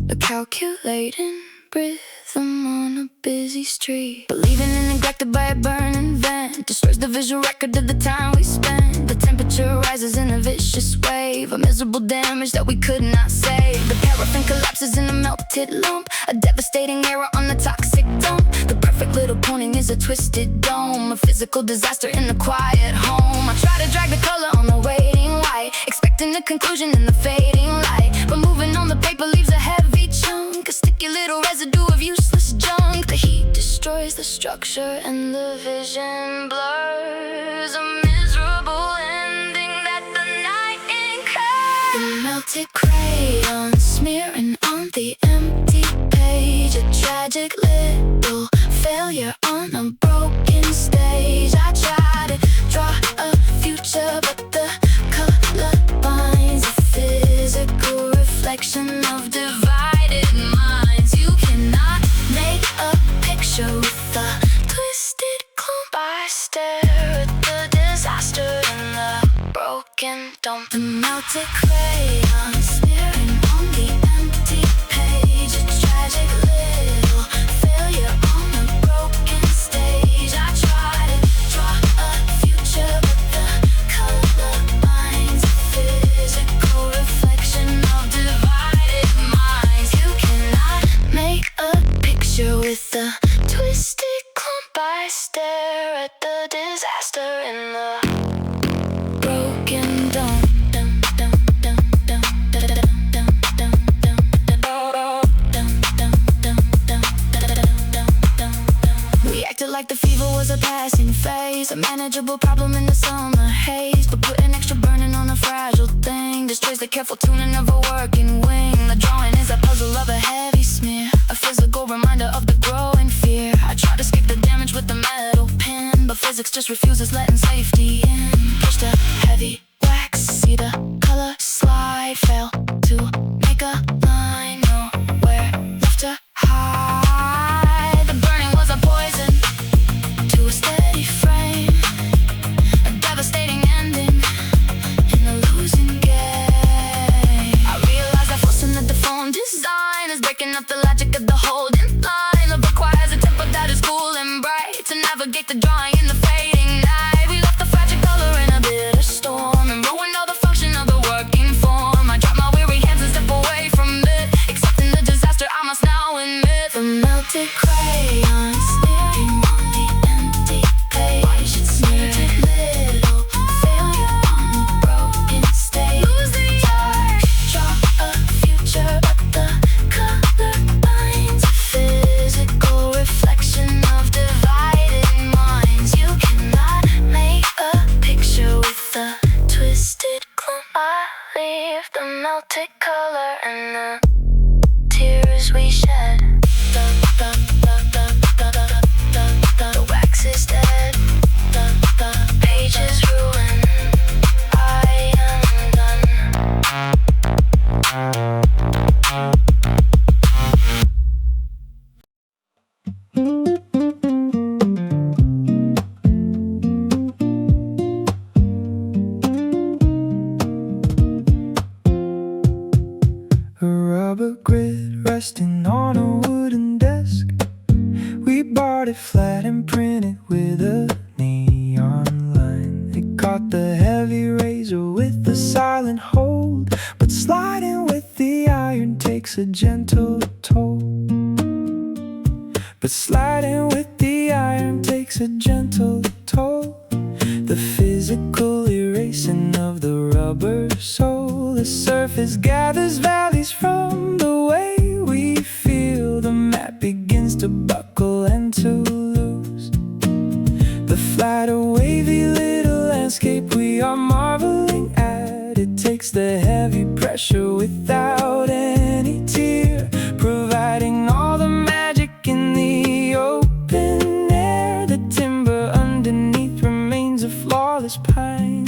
a calculating rhythm on a busy street. Believing in neglected by a burning vent destroys the visual record of the time we spent. The temperature rises in a vicious wave, a miserable damage that we could not save. The paraffin collapses in a melted lump, a devastating error on the toxic dump. The perfect little pony moaning is a twisted dome, a physical disaster in a quiet home. I try to drag the color on the waiting light, expecting a conclusion in the fading light, but moving on the paper leaves a heavy chunk, a sticky little residue of useless junk. The heat destroys the structure and the vision blurs, a miserable ending that the night incurs. The melted crayon smearing on the empty page, a tragic little failure on a broken stage. I try to draw a future, but the color binds a physical reflection of divided minds. You cannot make a picture with a twisted clump. I stare at the disaster in the broken dome. The melted crayon smearing on the empty page, a tragic little failure on a broken stage. I try to draw a future, but the color binds a physical reflection of divided minds. You cannot make a picture with a twisted clump. I stare at the disaster in the broken dome. We acted like the fever was a passing phase, a manageable problem in the summer haze, but putting extra burning on a fragile thing destroys the careful tuning of a working wing. The drawing is a puzzle of a heavy smear, a physical reminder of the growing fear. I try to escape the damage with the metal pen, but physics just refuses letting safety in. Push the heavy wax, see the color slide, fail to make a line, nowhere left to hide. The burning was a poison to a steady frame, a devastating ending in a losing game. I realize that forcing the deformed design is breaking up the logic of the holding line. Love requires a tempo that is cool and bright to navigate the drawing in the fading night. We left the fragile color in a bitter storm and ruined all the function of the working form. I drop my weary hands and step away from it, accepting the disaster I must now admit. The melted crayon smearing on the empty page, it's smeared little failure on a broken stage. Lose the urge, draw a future, but the color binds a physical reflection of divided minds. You cannot make a picture with a twisted clump. I leave the melted color and the tears we shed. The wax is dead, the page is ruined, I am A rubber grid resting on a wooden desk. We bought it flat and printed with a neon line. It caught the heavy razor with a silent hold, but sliding with the iron takes a gentle toll. But sliding with the iron takes a gentle toll. The physical erasing of the rubber sole. The surface gathers valleys from the way we feel. The map begins to buckle and to lose. The flat, wavy little landscape we are marveling at. It takes the heavy pressure without any tear, providing all the magic in the open air. The timber underneath remains a flawless pine,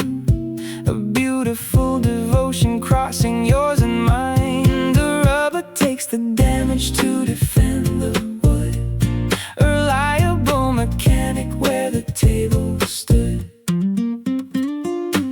a beautiful devotion crossing yours and mine. The rubber takes the damage to defend the wood, a reliable mechanic where the table stood.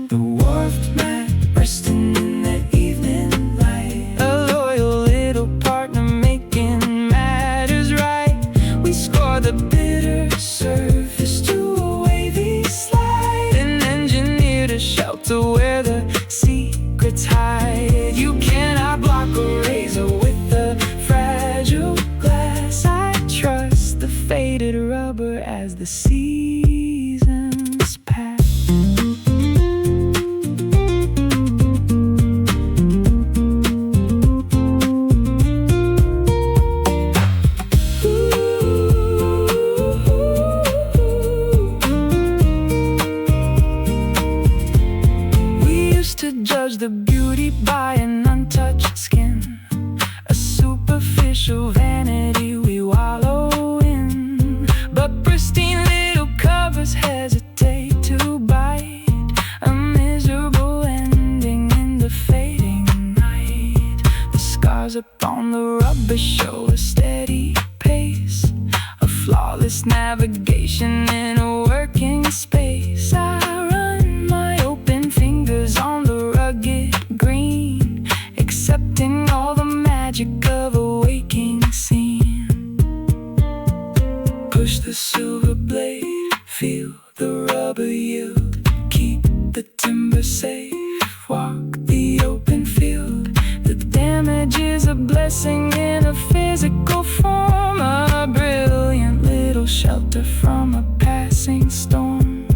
The warped mat resting in the evening light, a loyal little partner making matters right. We score the bitter surface to a wavy slide, an engineered a shelter where the secrets hide. You cannot block a razor with a fragile glass. I trust the faded rubber as the seasons pass. To judge the beauty by an untouched skin, a superficial vanity we wallow in. But pristine little covers hesitate to bite, a miserable ending in the fading night. The scars upon the rubber show a steady pace, a flawless navigation in a working space. I run my open fingers on the rugged green, accepting all the magic of a waking scene. Push the silver blade, feel the rubber yield, keep the timber safe, walk the open field. The damage is a blessing in a physical form, a brilliant little shelter from a passing storm.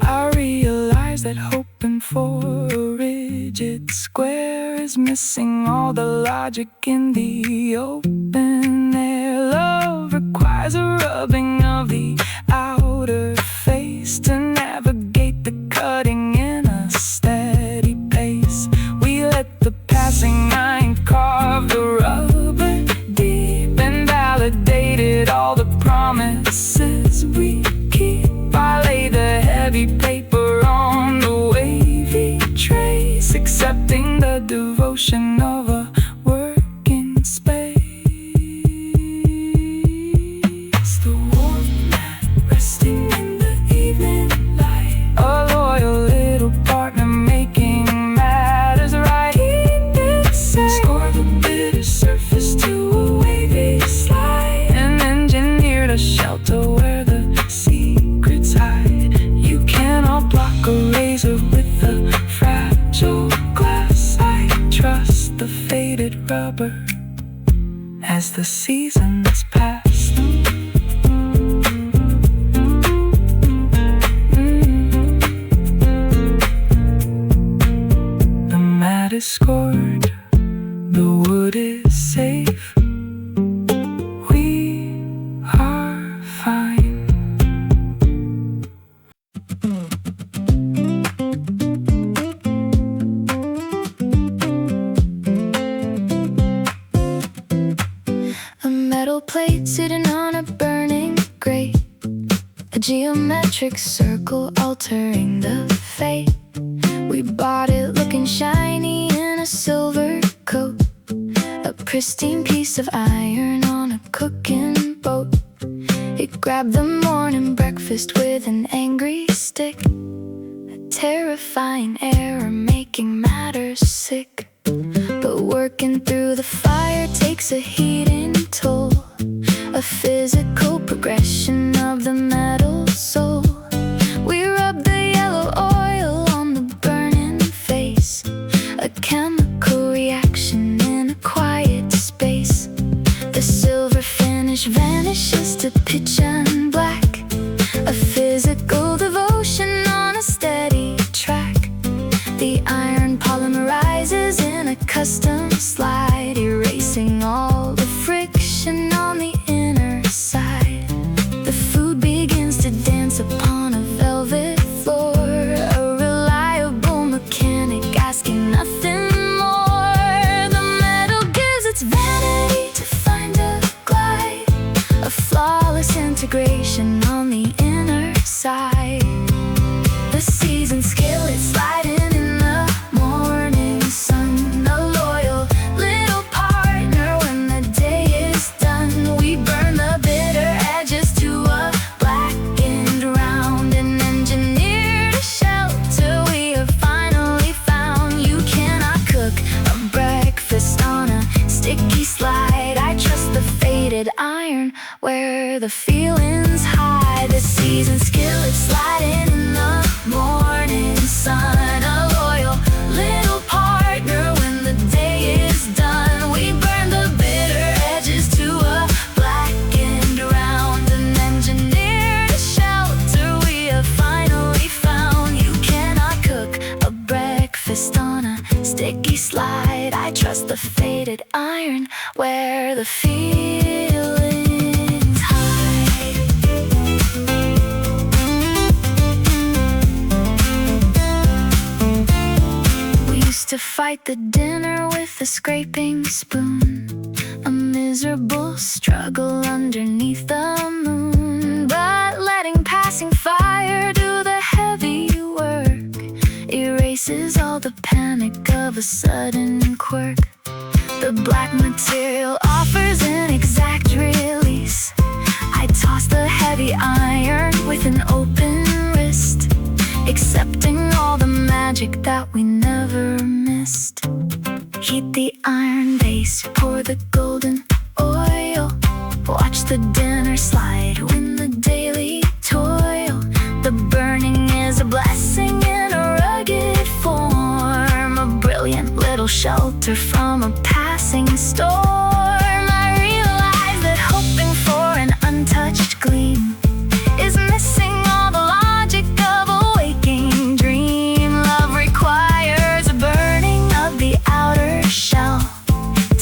I realize that hoping for a rigid square is missing all the logic in the open air. Love requires a rubbing of the outer face to navigate the cutting in a steady pace. We let the passing iron carve the rubber deep and validated all the promises we keep. I lay the heavy paper on the wavy trace, accepting the devotion of a working space. The warm mat resting in the evening light, a loyal little partner making matters right. Keep it safe, score the bitter surface to a wavy slide, and engineered a shelter where the secrets hide. You cannot block a razor with a fragile glass. I trust the faded rubber as the seasons pass. The mat is scored, the wood is safe. We are fine. A metal plate sitting on a burning grate, a geometric circle altering the fate. We bought it looking shiny in a silver coat, a pristine piece of iron on a cooking boat. It grabbed the morning breakfast with an angry stick, a terrifying error making matters sick. But working through the fire takes a heating toll, a physical progression of the metal soul. We rub the yellow oil on the burning face, a chemical reaction in a quiet space. The silver finish vanishes to pitch and black, a physical devotion on a steady track. The iron polymerizes in a custom slide, erasing all the friction on the inner side. The food begins to dance upon a velvet floor, a reliable mechanic asking nothing more. The metal gives its vanity to find a glide, a flawless integration on the inner side. The seasoned skillet sliding in the morning sun, a loyal little partner when the day is done. We burn the bitter edges to a blackened round and engineered a shelter we have finally found. You cannot cook a breakfast on a sticky slide. I trust the faded iron where the feelings hide. The seasoned skillet sliding in the morning sun, a loyal little partner when the day is done. We burn the bitter edges to a blackened faded iron where the feelings hide. We used to fight the dinner with a scraping spoon, a miserable struggle underneath the moon. But letting passing fire do the heavy work erases all the panic of a sudden quirk. The black material offers an exact release. I toss the heavy iron with an open wrist, accepting all the magic that we never missed. Heat the iron base, pour the golden oil, watch the dinner slide, win the daily toil. The burning is a blessing in a rugged form, a brilliant little shelter from a passing storm. I realize that hoping for an untouched gleam is missing all the logic of a waking dream. Love requires a burning of the outer shell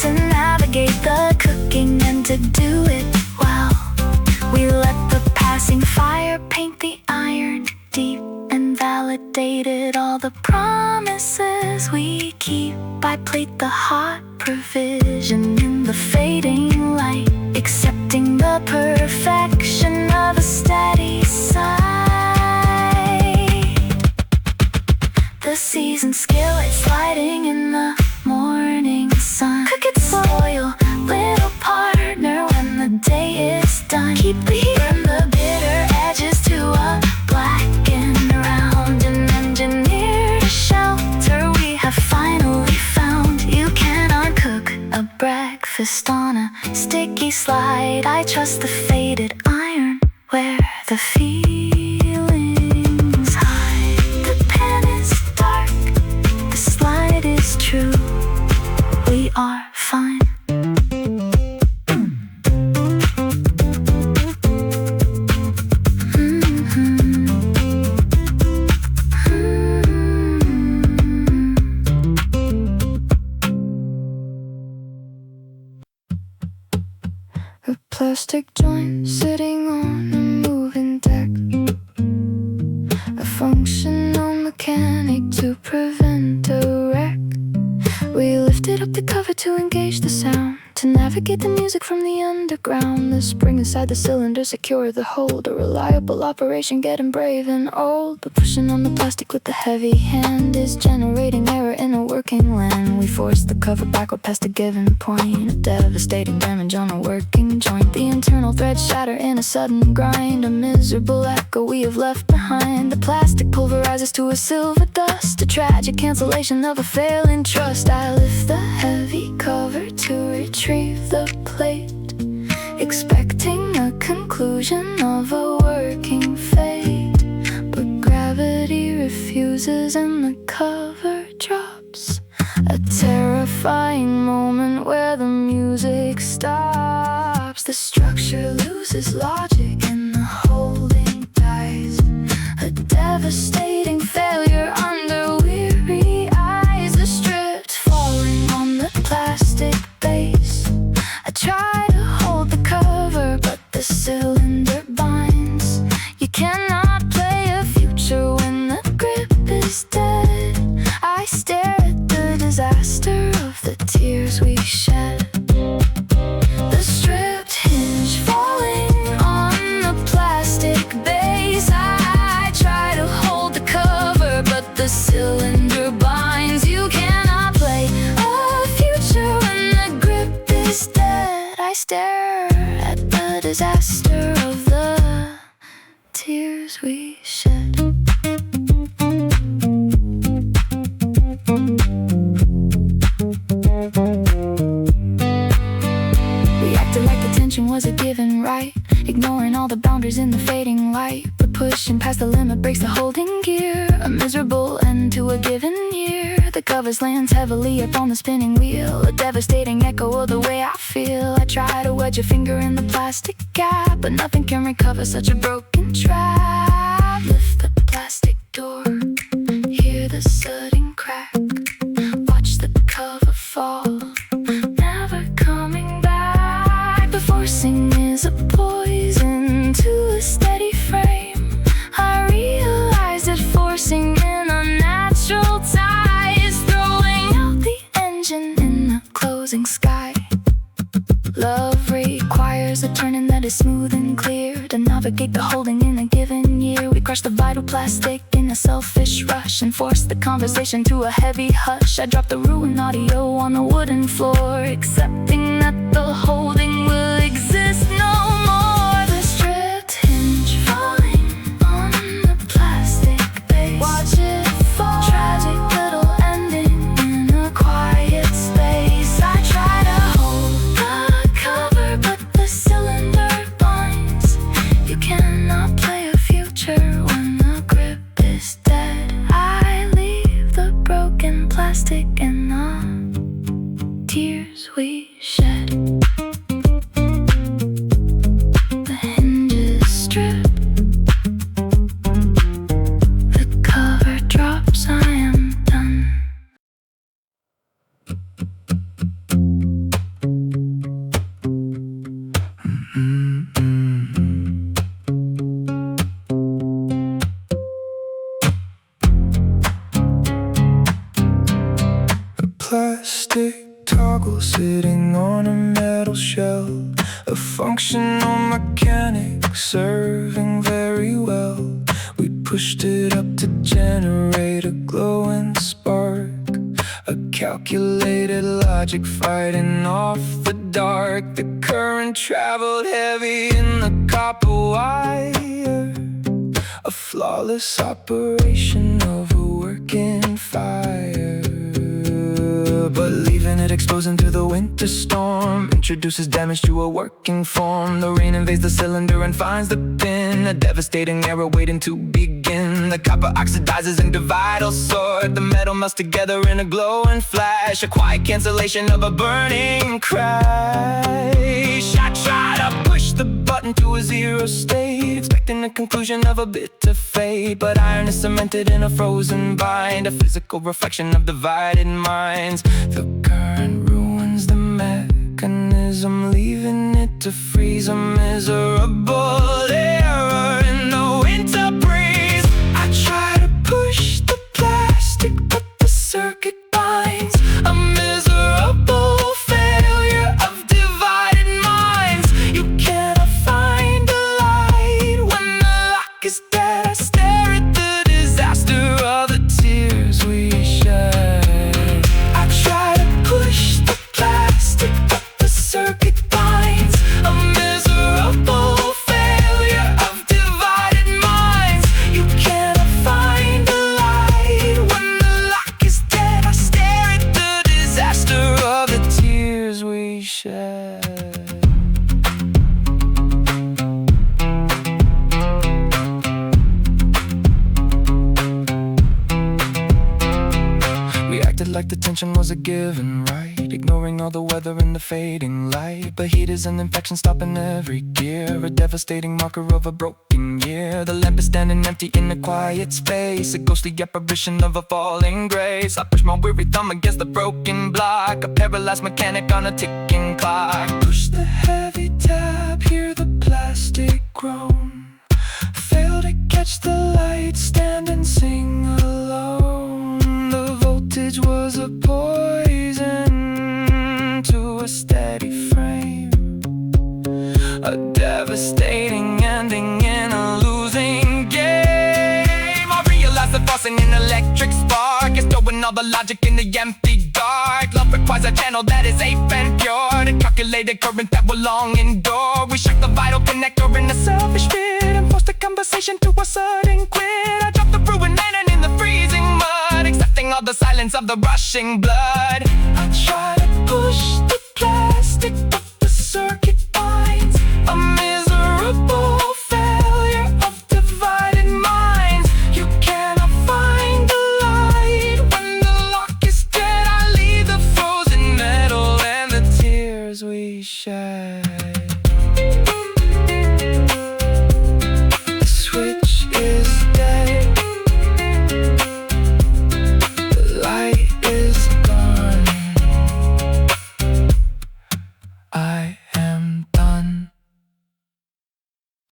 to navigate the cooking and to do it well. We let the passing fire paint the iron deep and validated all the promises we keep. I plate the hot provision in the fading light, accepting the perfection of a steady sight. The seasoned skillet sliding in the morning sun. Cook it slow, little partner, when the day is done. Keep the heat, burn the bitter edges to a blackened round. An engineered shelter we have finally found. You cannot cook a breakfast on a sticky slide. I trust the faded iron where the feelings hide. The pan is dark, the slide is true. We are fine. A plastic joint sitting on a moving deck, a functional mechanic to prevent a wreck. We lifted up the cover to engage the sound, to navigate the music from the underground. The spring inside the cylinder secure the hold, a reliable operation getting brave and old. But pushing on the plastic with the heavy hand is generating error in a working land. We force the cover backward past a given point, a devastating damage on a working joint. The internal threads shatter in a sudden grind, a miserable echo we have left behind. The plastic pulverizes to a silver dust, a tragic cancellation of a failing trust. I lift the heavy cover to retrieve the plate, expecting a conclusion of a working fate. But gravity refuses and the cover drops, a terrifying moment where the music stops. The structure loses logic and the holding dies, a devastating failure under weary eyes. The strips falling on the plastic base. I try to hold the cover, but the cylinder binds. You cannot play a future when the grip is dead. I stare at the disaster of the tears we shed. The stripped hinge falling on the plastic base. I try to hold the cover, but the cylinder binds. You cannot play a future when the grip is dead. I stare at the disaster of the tears we shed. We acted like the tension was a given right, ignoring all the boundaries in the fading light. But pushing past the limit breaks the holding gear, a miserable end to a given year. The covers lands heavily upon the spinning wheel, a devastating echo of the way I feel. I try to wedge a finger in the plastic gap, but nothing can recover such a broken trap. Lift the plastic door, hear the sudden crack, watch the cover fall. is a poison to a steady frame. I realized that forcing in unnatural tie is throwing out the engine in the closing sky. Love requires a turning that is smooth and clear to navigate the holding in a given year. We crush the vital plastic in a selfish rush and force the conversation to a heavy hush. I drop the ruined audio on the wooden floor, accepting that the holding will exist no more. The stripped hinge falling on the plastic base. Watch it fall. Tragic little ending in a quiet space. I try to hold the cover, but the cylinder binds. You cannot play a future when the grip is dead. I leave the broken plastic and the tears we shed. The hinges strip, the cover drops, I am done. A plastic toggle sitting on a metal shelf, a functional mechanic serving very well. We pushed it up to generate a glowing spark, a calculated logic fighting off the dark. The current traveled heavy in the copper wire, a flawless operation of a working fire. But leaving it exposed into the winter storm introduces damage to a working form. The rain invades the cylinder and finds the pin, a devastating error waiting to begin. The copper oxidizes into vital sword, the metal melts together in a glowing flash, a quiet cancellation of a burning crash. I try to push the button to a zero state, expecting the conclusion of a bitter fate. But iron is cemented in a frozen bind, a physical reflection of divided minds. The current ruins the mechanism, leaving it to freeze, a miserable error in the winter breeze. I try to push the plastic, but the circuit binds, a miserable failure of divided minds. You cannot find a light when the lock is dead. I stare at the disaster of the tears we shed. I try to push the plastic, but the circuit binds, a miserable failure of divided minds. You cannot find a light when the lock is dead. I stare at the disaster of the tears we shed. We acted like the tension was a given right, ignoring all the weather and the fading light. But heat is an infection stopping every gear, a devastating marker of a broken year. The lamp is standing empty in a quiet space, a ghostly apparition of a falling grace. I push my weary thumb against the broken block, a paralyzed mechanic on a ticking clock. Push the heavy tab, hear the plastic groan, fail to catch the light, stand and sing alone. The voltage was a poison to a steady frame, a devastating ending in a losing game. I realized that forcing an electric spark is throwing all the logic in the empty dark. Love requires a channel that is safe and pure, the calculated current that will long endure. We shock the vital connector in a selfish fit and force the conversation to a sudden quit. I drop the ruined lantern in the freezing mud, accepting all the silence of the rushing blood. I try to push